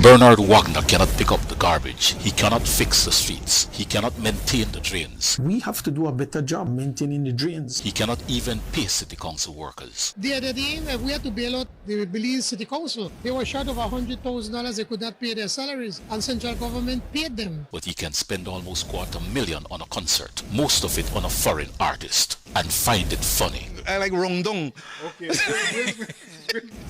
Speaker 2: Bernard Wagner cannot pick up the garbage. He cannot fix the streets. He cannot maintain the drains.
Speaker 19: We have to do a better job maintaining the drains.
Speaker 2: He cannot even pay city council workers.
Speaker 20: The other day, we had to bail out the Belize City Council. They were short of $100,000. They could not pay their salaries, and central government paid them.
Speaker 2: But he can spend almost $250,000 on a concert, most of it on a foreign artist, and find it funny.
Speaker 21: I like Rongdong.
Speaker 2: Okay.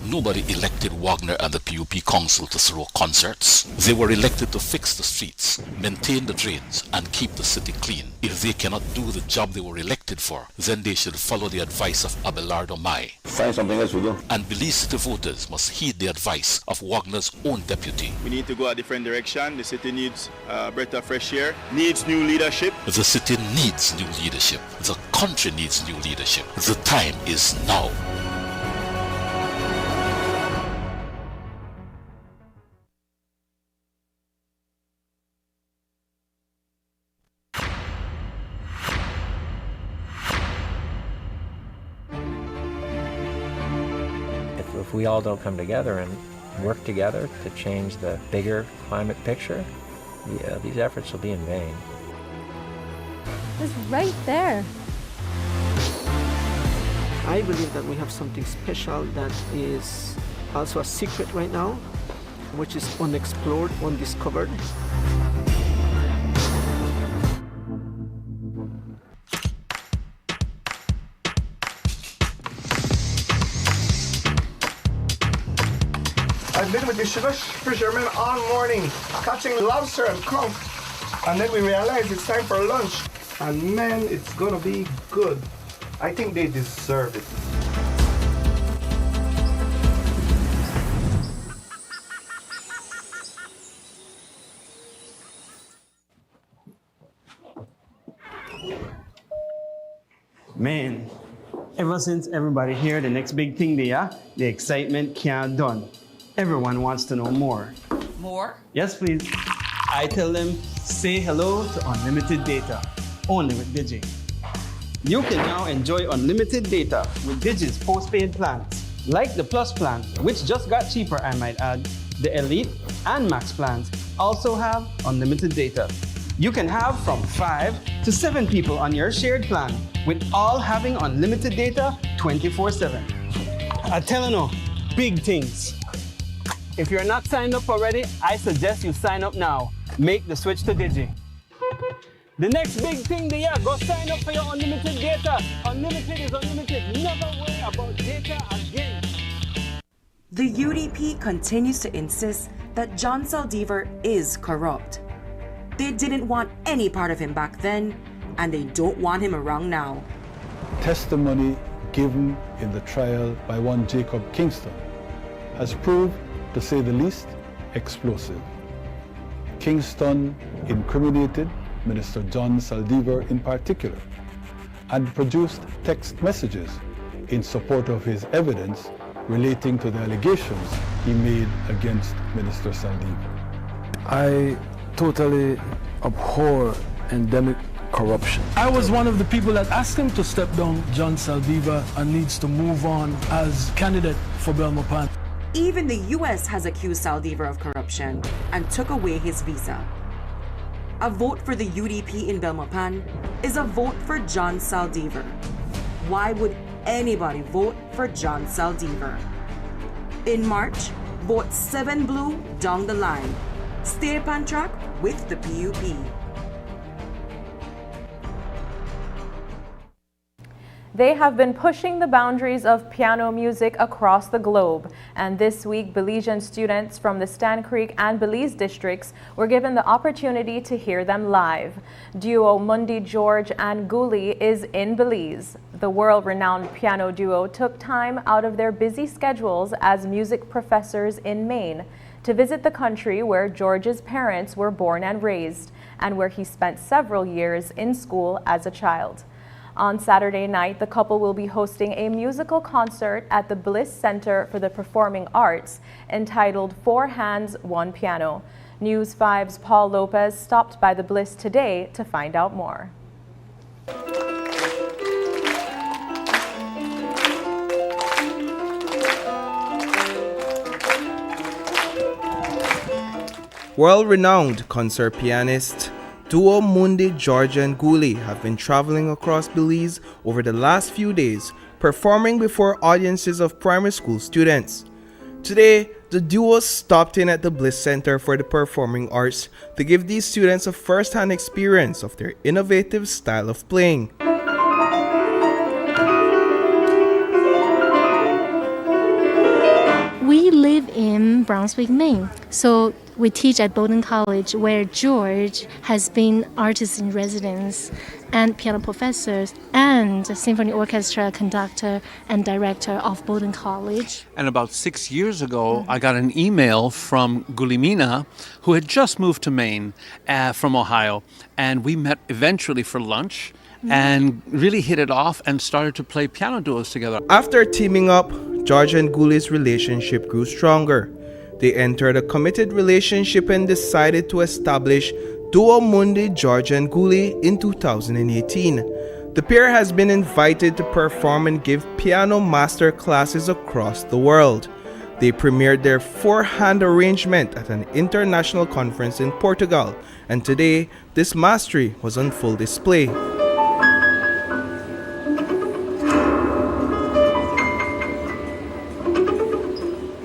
Speaker 2: Nobody elected Wagner and the PUP Council to throw concerts. They were elected to fix the streets, maintain the drains, and keep the city clean. If they cannot do the job they were elected for, then they should follow the advice of Abelardo Mai.
Speaker 21: Find something else to do.
Speaker 2: And Belize City voters must heed the advice of Wagner's own deputy.
Speaker 22: We need to go a different direction. The city needs a breath of fresh air, needs new leadership.
Speaker 2: The city needs new leadership. The country needs new leadership. The time is now.
Speaker 23: If we all don't come together and work together to change the bigger climate picture, these efforts will be in vain.
Speaker 26: It's right there.
Speaker 19: I believe that we have something special that is also a secret right now, which is unexplored, undiscovered.
Speaker 28: I've been with the sugar fishermen all morning, catching lobster and conch. And then we realized it's time for lunch. And man, it's gonna be good. I think they deserve it.
Speaker 5: Man, ever since everybody here, the next big thing there, the excitement can't done. Everyone wants to know more.
Speaker 6: More?
Speaker 5: Yes, please. I tell them, say hello to unlimited data, only with Digi. You can now enjoy unlimited data with Digi's postpaid plans, like the Plus plan, which just got cheaper, I might add. The Elite and Max plans also have unlimited data. You can have from 5 to 7 people on your shared plan, with all having unlimited data 24/7. I tell you, big things. If you're not signed up already, I suggest you sign up now. Make the switch to Digi. The next big thing there, go sign up for your unlimited data. Unlimited is unlimited. Never worry about data again.
Speaker 7: The UDP continues to insist that John Saldivar is corrupt. They didn't want any part of him back then, and they don't want him around now.
Speaker 8: Testimony given in the trial by one Jacob Kingston has proved, to say the least, explosive. Kingston incriminated Minister John Saldivar in particular and produced text messages in support of his evidence relating to the allegations he made against Minister Saldivar.
Speaker 9: I totally abhor endemic corruption.
Speaker 3: I was one of the people that asked him to step down, John Saldivar, and needs to move on as candidate for Belmopan.
Speaker 7: Even the US has accused Saldivar of corruption and took away his visa. A vote for the UDP in Belmopan is a vote for John Saldivar. Why would anybody vote for John Saldivar? In March, vote 7 blue down the line. Stay on track with the PUP.
Speaker 1: They have been pushing the boundaries of piano music across the globe, and this week Belizean students from the Stan Creek and Belize districts were given the opportunity to hear them live. Duo Mundi George and Guli is in Belize. The world-renowned piano duo took time out of their busy schedules as music professors in Maine to visit the country where George's parents were born and raised, and where he spent several years in school as a child. On Saturday night, the couple will be hosting a musical concert at the Bliss Center for the Performing Arts entitled 4 Hands, 1 Piano. News 5's Paul Lopez stopped by the Bliss today to find out more.
Speaker 10: World-renowned concert pianist duo Mundi George and Guli have been traveling across Belize over the last few days, performing before audiences of primary school students. Today, the duo stopped in at the Bliss Center for the Performing Arts to give these students a first-hand experience of their innovative style of playing.
Speaker 11: We live in Brunswick, Maine, so we teach at Bowdoin College, where George has been artist in residence and piano professors and symphony orchestra conductor and director of Bowdoin College.
Speaker 25: And about 6 years ago, I got an email from Gulimina, who had just moved to Maine from Ohio, and we met eventually for lunch and really hit it off and started to play piano duos together.
Speaker 10: After teaming up, George and Guli's relationship grew stronger. They entered a committed relationship and decided to establish Duo Mundi George and Guli in 2018. The pair has been invited to perform and give piano master classes across the world. They premiered their 4-hand arrangement at an international conference in Portugal, and today this mastery was on full display.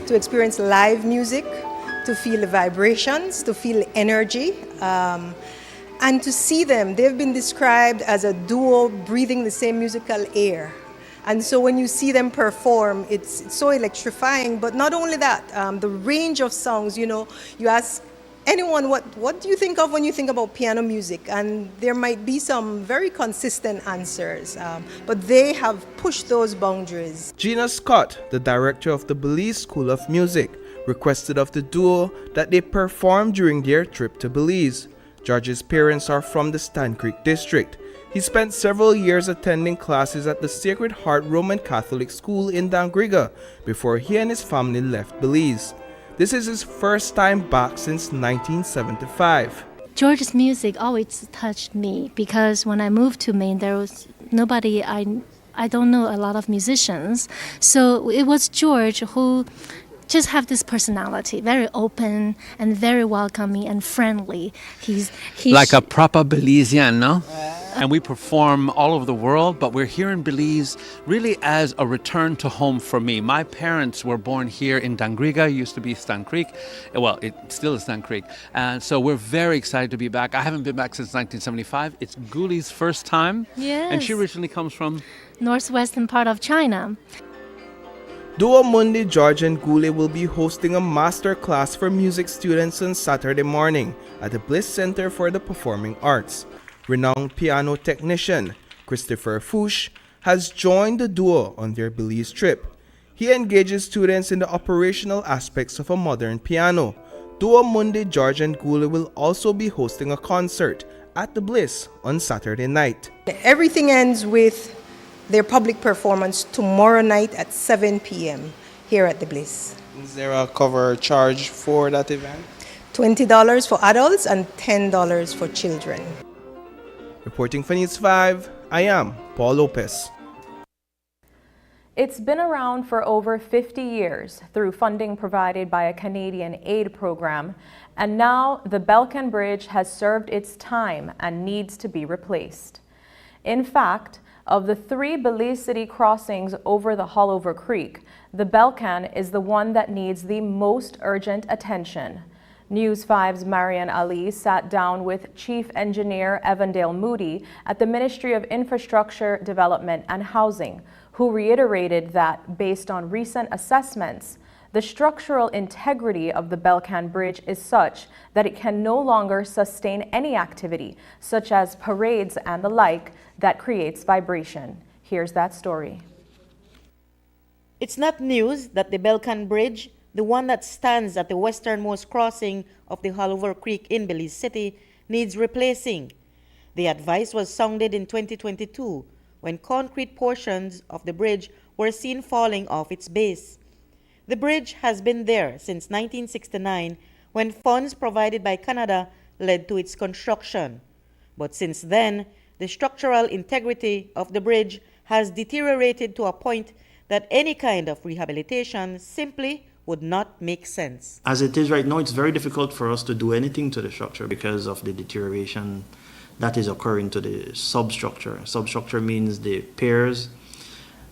Speaker 29: To experience live music, to feel the vibrations, to feel the energy, and to see them. They've been described as a duo breathing the same musical air. And so when you see them perform, it's so electrifying. But not only that, the range of songs, you know, you ask anyone, what do you think of when you think about piano music? And there might be some very consistent answers, but they have pushed those boundaries.
Speaker 10: Gina Scott, the director of the Belize School of Music, requested of the duo that they perform during their trip to Belize. George's parents are from the Stan Creek district. He spent several years attending classes at the Sacred Heart Roman Catholic School in Dangriga before he and his family left Belize. This is his first time back since 1975.
Speaker 11: George's music always touched me because when I moved to Maine, there was nobody, I don't know a lot of musicians. So it was George who just have this personality, very open and very welcoming and friendly. He's
Speaker 25: like a proper Belizean, no? And we perform all over the world, but we're here in Belize really as a return to home for me. My parents were born here in Dangriga, used to be Stan Creek. Well, it still is Stan Creek. And so we're very excited to be back. I haven't been back since 1975. It's Guli's first time.
Speaker 11: Yes.
Speaker 25: And she originally comes from
Speaker 11: northwestern part of China.
Speaker 10: Duo Mundi George and Guli will be hosting a master class for music students on Saturday morning at the Bliss Center for the Performing Arts. Renowned piano technician Christopher Fouche has joined the duo on their Belize trip. He engages students in the operational aspects of a modern piano. Duo Mundi George and Guli will also be hosting a concert at the Bliss on Saturday night.
Speaker 29: Everything ends with their public performance tomorrow night at 7 p.m. here at the Bliss.
Speaker 10: Is there a cover charge for that event?
Speaker 29: $20 for adults and $10 for children.
Speaker 10: Reporting for News 5, I am Paul Lopez.
Speaker 1: It's been around for over 50 years through funding provided by a Canadian aid program, and now the Belcan Bridge has served its time and needs to be replaced. In fact, of the 3 Belize City crossings over the Haulover Creek, the Belcan is the one that needs the most urgent attention. News 5's Marian Ali sat down with Chief Engineer Evandale Moody at the Ministry of Infrastructure, Development and Housing, who reiterated that, based on recent assessments, the structural integrity of the Belcan Bridge is such that it can no longer sustain any activity, such as parades and the like, that creates vibration. Here's that story.
Speaker 4: It's not news that the Belcan Bridge, the one that stands at the westernmost crossing of the Haulover Creek in Belize City, needs replacing. The advice was sounded in 2022 when concrete portions of the bridge were seen falling off its base. The bridge has been there since 1969 when funds provided by Canada led to its construction. But since then, the structural integrity of the bridge has deteriorated to a point that any kind of rehabilitation simply would not make sense.
Speaker 6: As it is right now, it's very difficult for us to do anything to the structure because of the deterioration that is occurring to the substructure. Substructure means the piers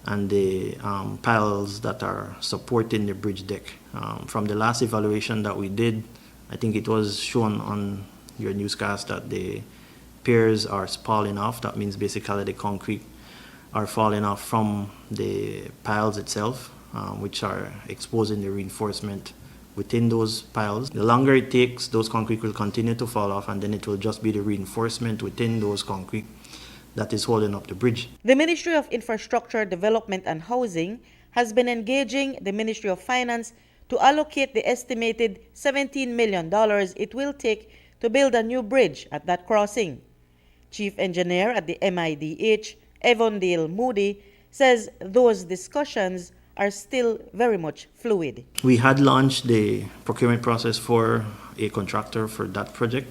Speaker 6: and the piles that are supporting the bridge deck. From the last evaluation that we did, I think it was shown on your newscast that the piers are falling off. That means basically the concrete are falling off from the piles itself, which are exposing the reinforcement within those piles. The longer it takes, those concrete will continue to fall off, and then it will just be the reinforcement within those concrete that is holding up the bridge.
Speaker 4: The Ministry of Infrastructure, Development and Housing has been engaging the Ministry of Finance to allocate the estimated $17 million it will take to build a new bridge at that crossing. Chief Engineer at the MIDH, Evandale Moody, says those discussions are still very much fluid.
Speaker 6: We had launched the procurement process for a contractor for that project.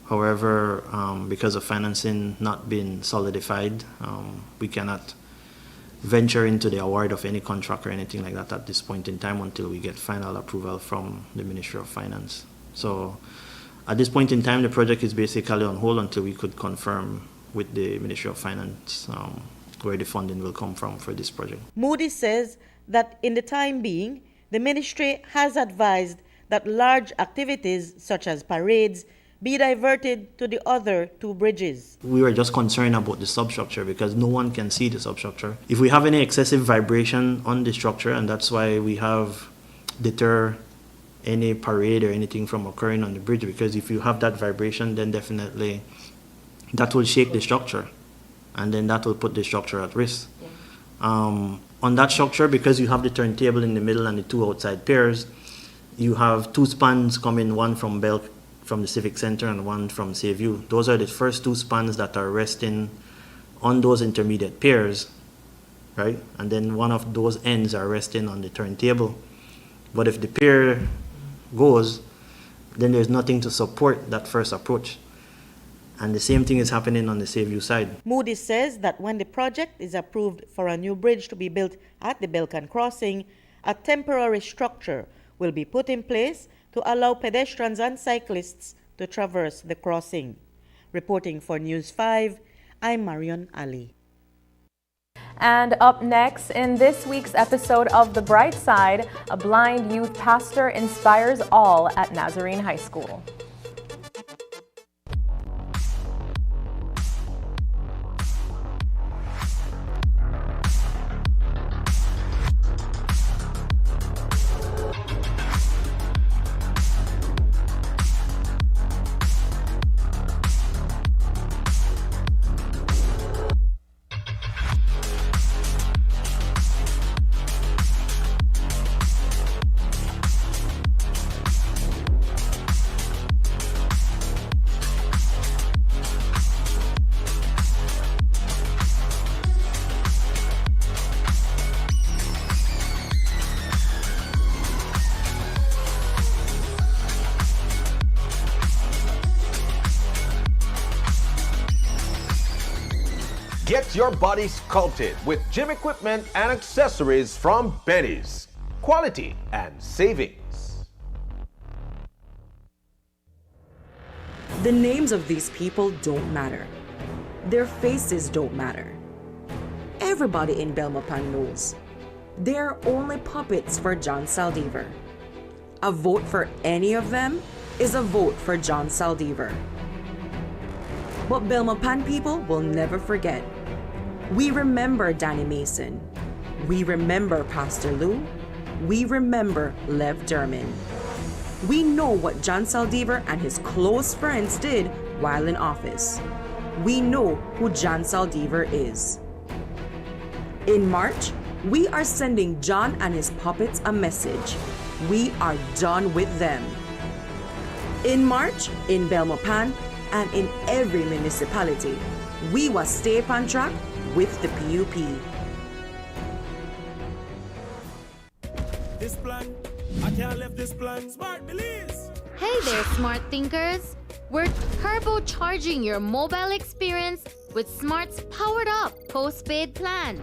Speaker 6: However, because of financing not being solidified, we cannot venture into the award of any contract or anything like that at this point in time until we get final approval from the Ministry of Finance. So at this point in time, the project is basically on hold until we could confirm with the Ministry of Finance where the funding will come from for this project.
Speaker 4: Moody says that in the time being, the ministry has advised that large activities such as parades be diverted to the other 2 bridges.
Speaker 6: We were just concerned about the substructure because no one can see the substructure. If we have any excessive vibration on the structure, and that's why we have deter any parade or anything from occurring on the bridge, because if you have that vibration, then definitely that will shake the structure, and then that will put the structure at risk. On that structure, because you have the turntable in the middle and the 2 outside piers, you have 2 spans coming, one from the Civic Center and one from Sayview. Those are the first 2 spans that are resting on those intermediate piers, right? And then one of those ends are resting on the turntable. But if the pier goes, then there's nothing to support that first approach. And the same thing is happening on the Save side.
Speaker 4: Moody says that when the project is approved for a new bridge to be built at the Belcan crossing, a temporary structure will be put in place to allow pedestrians and cyclists to traverse the crossing. Reporting for News 5, I'm Marion Ali.
Speaker 1: And up next, in this week's episode of The Bright Side, a blind youth pastor inspires all at Nazarene High School.
Speaker 12: Get your body sculpted with gym equipment and accessories from Benny's. Quality and savings.
Speaker 7: The names of these people don't matter. Their faces don't matter. Everybody in Belmopan knows. They're only puppets for John Saldivar. A vote for any of them is a vote for John Saldivar. But Belmopan people will never forget. We remember Danny Mason. We remember Pastor Lou. We remember Lev Derman. We know what John Saldivar and his close friends did while in office. We know who John Saldivar is. In March, we are sending John and his puppets a message. We are done with them. In March, in Belmopan, and in every municipality, we will stay on track with the PUP.
Speaker 13: This plan, I can't leave this plan. Smart Belize.
Speaker 14: Hey there, smart thinkers. We're turbocharging your mobile experience with Smart's powered up postpaid plans.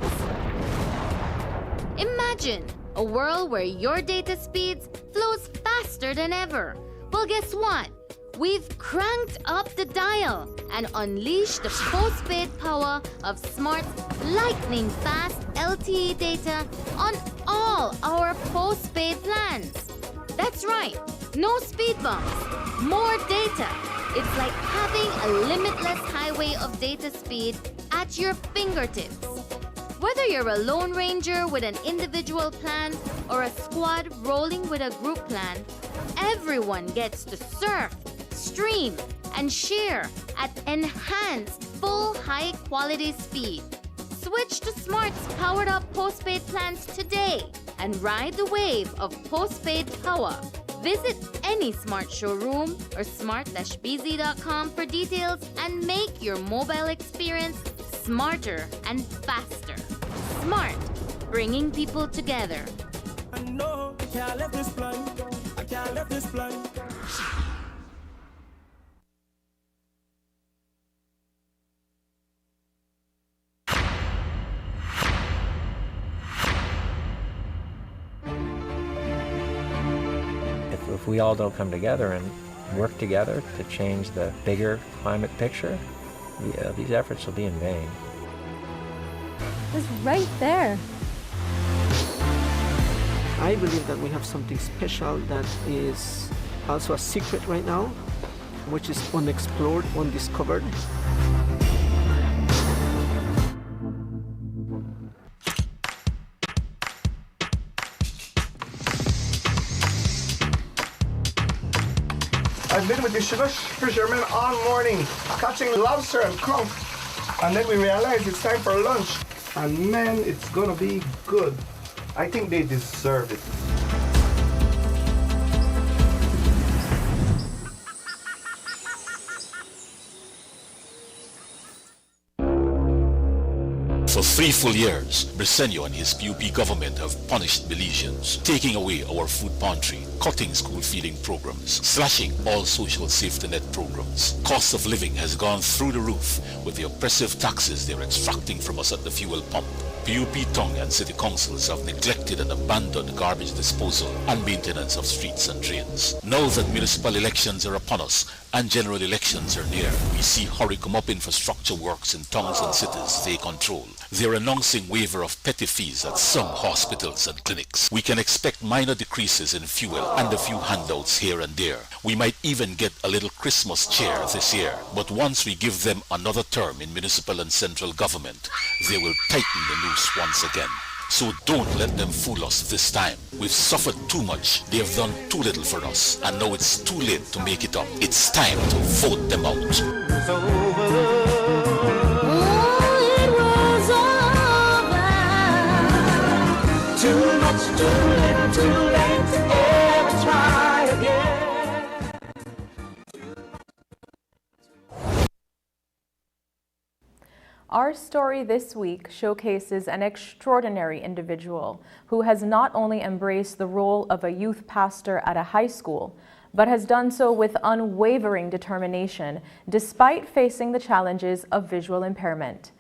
Speaker 14: Imagine a world where your data speeds flows faster than ever. Well, guess what? We've cranked up the dial and unleashed the postpaid power of Smart's lightning fast LTE data on all our postpaid plans. That's right, no speed bumps, more data. It's like having a limitless highway of data speed at your fingertips. Whether you're a lone ranger with an individual plan or a squad rolling with a group plan, everyone gets to surf, stream, and share at enhanced full high-quality speed. Switch to Smart's powered-up postpaid plans today and ride the wave of postpaid power. Visit any Smart showroom or smart-bz.com for details and make your mobile experience smarter and faster. Smart, bringing people together.
Speaker 13: I know I can't leave this plan. I can't leave this plan.
Speaker 23: If we all don't come together and work together to change the bigger climate picture, these efforts will be in vain.
Speaker 26: It's right there.
Speaker 19: I believe that we have something special that is also a secret right now, which is unexplored, undiscovered.
Speaker 28: I've been with the sugar fishermen all morning, catching lobster and conch. And then we realized it's time for lunch. And man, it's gonna be good. I think they deserve it.
Speaker 2: For 3 full years, Briceño and his PUP government have punished Belizeans, taking away our food pantry, cutting school feeding programs, slashing all social safety net programs. Cost of living has gone through the roof with the oppressive taxes they're extracting from us at the fuel pump. PUP Tongue and city councils have neglected and abandoned garbage disposal and maintenance of streets and drains. Now that municipal elections are upon us and general elections are near, we see hurry come up infrastructure works in towns and cities they control. They're announcing waiver of petty fees at some hospitals and clinics. We can expect minor decreases in fuel and a few handouts here and there. We might even get a little Christmas cheer this year. But once we give them another term in municipal and central government, they will tighten the noose once again. So don't let them fool us this time. We've suffered too much, they have done too little for us, and now it's too late to make it up. It's time to vote them out.
Speaker 13: Too much, too little, too late to ever try again.
Speaker 1: Our story this week showcases an extraordinary individual who has not only embraced the role of a youth pastor at a high school, but has done so with unwavering determination despite facing the challenges of visual impairment.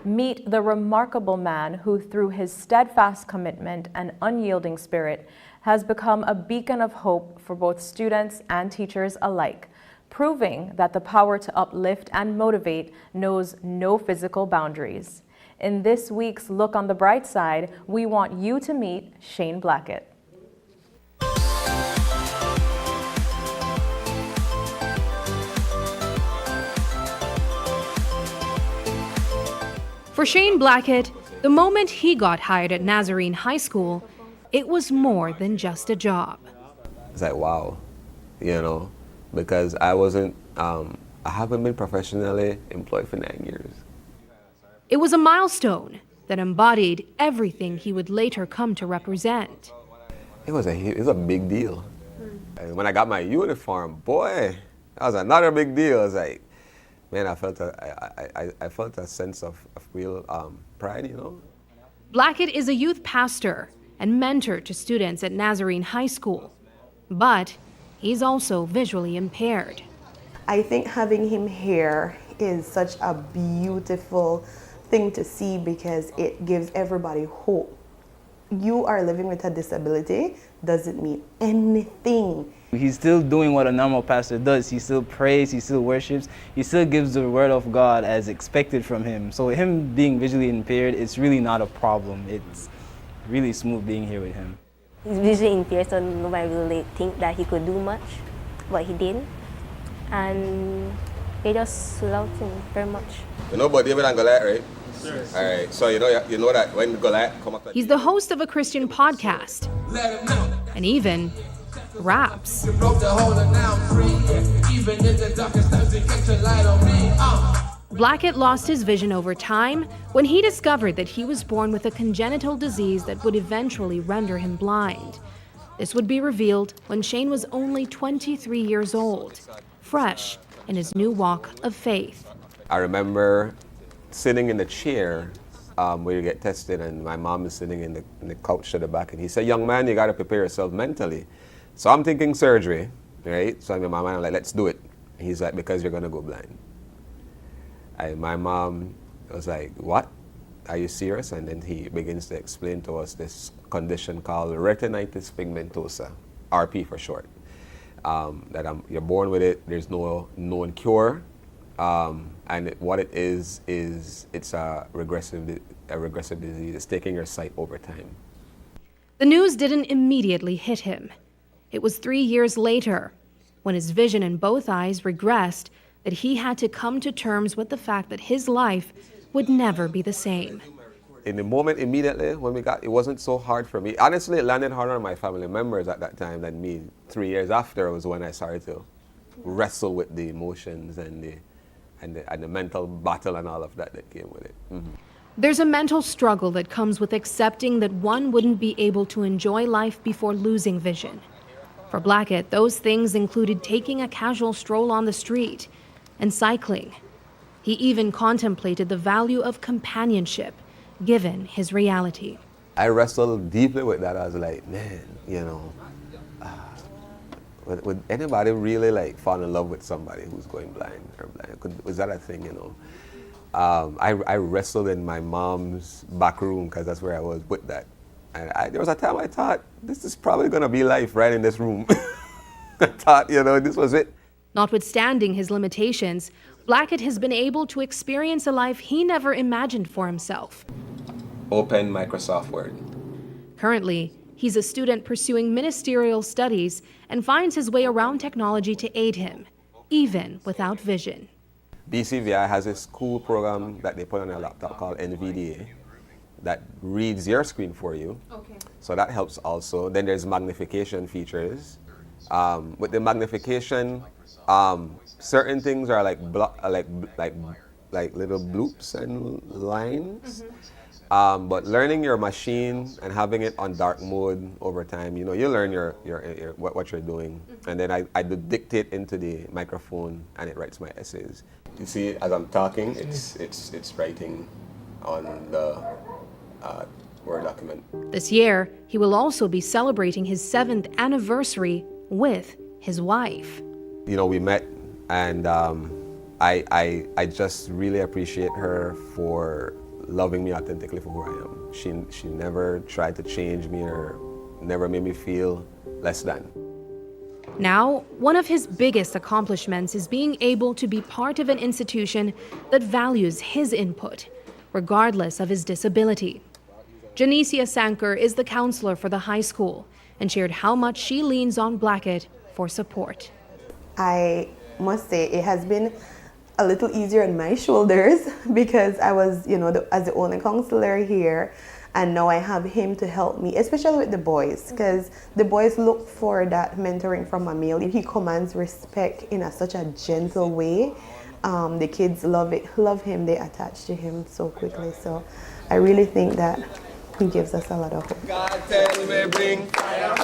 Speaker 1: Meet the remarkable man who, through his steadfast commitment and unyielding spirit, has become a beacon of hope for both students and teachers alike, proving that the power to uplift and motivate knows no physical boundaries. In this week's Look on the Bright Side, we want you to meet Shane Blackett.
Speaker 15: For Shane Blackett, the moment he got hired at Nazarene High School, it was more than just a job.
Speaker 16: It's like, wow, because I haven't been professionally employed for 9 years.
Speaker 15: It was a milestone that embodied everything he would later come to represent.
Speaker 16: It was a big deal. And when I got my uniform, boy, that was another big deal. It was like, man, I felt a sense of real pride,
Speaker 15: Blackett is a youth pastor and mentor to students at Nazarene High School, but he's also visually impaired.
Speaker 17: I think having him here is such a beautiful thing to see because it gives everybody hope. You are living with a disability doesn't mean anything.
Speaker 18: He's still doing what a normal pastor does. He still prays, he still worships, he still gives the word of God as expected from him. So him being visually impaired, it's really not a problem. It's really smooth being here with him.
Speaker 20: He's visually impaired, so nobody really think that he could do much, but he did. And they just loved him very much.
Speaker 16: You know about David and Goliath, right? Sure. All right, so you know that when Goliath come up.
Speaker 15: He's the host of a Christian podcast, and even raps. Blackett lost his vision over time when he discovered that he was born with a congenital disease that would eventually render him blind. This would be revealed when Shane was only 23 years old, fresh in his new walk of faith.
Speaker 16: I remember sitting in the chair where you get tested, and my mom is sitting in the couch to the back, and he said, "Young man, you got to prepare yourself mentally." So I'm thinking surgery, right? So I'm in my mind, I'm like, let's do it. And he's like, because you're going to go blind. And my mom was like, what? Are you serious? And then he begins to explain to us this condition called retinitis pigmentosa, RP for short. You're born with it, there's no known cure. And what it is it's a regressive disease. It's taking your sight over time.
Speaker 15: The news didn't immediately hit him. It was 3 years later, when his vision in both eyes regressed, that he had to come to terms with the fact that his life would never be the same.
Speaker 16: In the moment, immediately, when it wasn't so hard for me. Honestly, it landed harder on my family members at that time than me. 3 years after was when I started to wrestle with the emotions and the mental battle and all of that came with it. Mm-hmm.
Speaker 15: There's a mental struggle that comes with accepting that one wouldn't be able to enjoy life before losing vision. For Blackett, those things included taking a casual stroll on the street and cycling. He even contemplated the value of companionship given his reality.
Speaker 16: I wrestled deeply with that. I was like, man, would anybody really like fall in love with somebody who's going blind or blind? Was that a thing, I wrestled in my mom's back room because that's where I was with that. And there was a time I thought, this is probably going to be life right in this room. I thought, this was it.
Speaker 15: Notwithstanding his limitations, Blackett has been able to experience a life he never imagined for himself.
Speaker 16: Open Microsoft Word.
Speaker 15: Currently, he's a student pursuing ministerial studies and finds his way around technology to aid him, even without vision.
Speaker 16: BCVI has a school program that they put on their laptop called NVDA that reads your screen for you. Okay. So that helps also. Then there's magnification features. With the magnification, certain things are like little bloops and lines. But learning your machine and having it on dark mode over time, you learn what you're doing. And then I dictate into the microphone and it writes my essays. You see, as I'm talking, it's writing on the Word document.
Speaker 15: This year, he will also be celebrating his 7th anniversary with his wife.
Speaker 16: We met, and I just really appreciate her for loving me authentically for who I am. She never tried to change me or never made me feel less than.
Speaker 15: Now, one of his biggest accomplishments is being able to be part of an institution that values his input, regardless of his disability. Janicia Sanker is the counselor for the high school and shared how much she leans on Blackett for support.
Speaker 17: I must say it has been a little easier on my shoulders because I was, as the only counselor here, and now I have him to help me, especially with the boys, because the boys look for that mentoring from a male. He commands respect in such a gentle way. The kids love him, they attach to him so quickly. So I really think that he gives us a lot of hope.
Speaker 13: God tell me bring fire.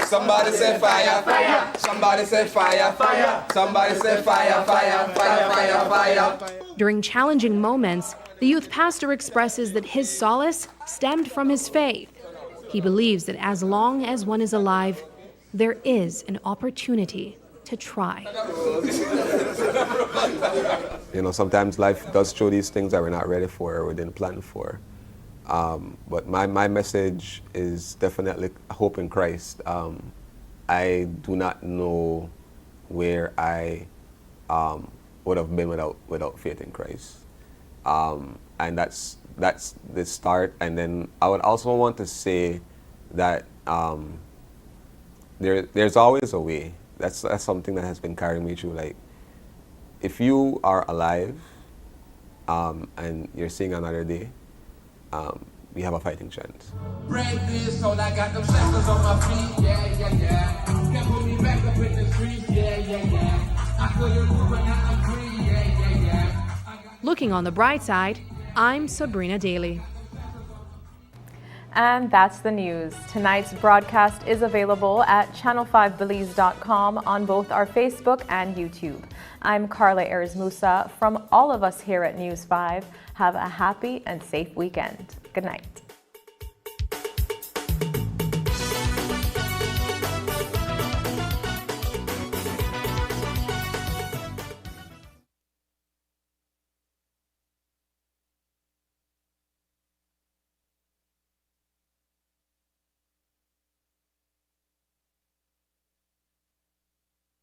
Speaker 13: Somebody say fire, fire. Somebody say fire, fire. Somebody say fire, fire, fire, fire, fire.
Speaker 15: During challenging moments, the youth pastor expresses that his solace stemmed from his faith. He believes that as long as one is alive, there is an opportunity to try.
Speaker 16: Sometimes life does show these things that we're not ready for or we didn't plan for. But my message is definitely hope in Christ. I do not know where I would have been without faith in Christ. And that's the start. And then I would also want to say that there's always a way. That's something that has been carrying me through. Like, if you are alive and you're seeing another day, we have a fighting chance.
Speaker 13: Break this, so I got them shackles on my feet, yeah. Can't put me back up in the streets, yeah. I couldn't move, but now I'm free, yeah.
Speaker 15: Looking on the bright side, I'm Sabrina Daly.
Speaker 1: And that's the news. Tonight's broadcast is available at channel5belize.com on both our Facebook and YouTube. I'm Carla Ayers Musa. From all of us here at News 5, have a happy and safe weekend. Good night.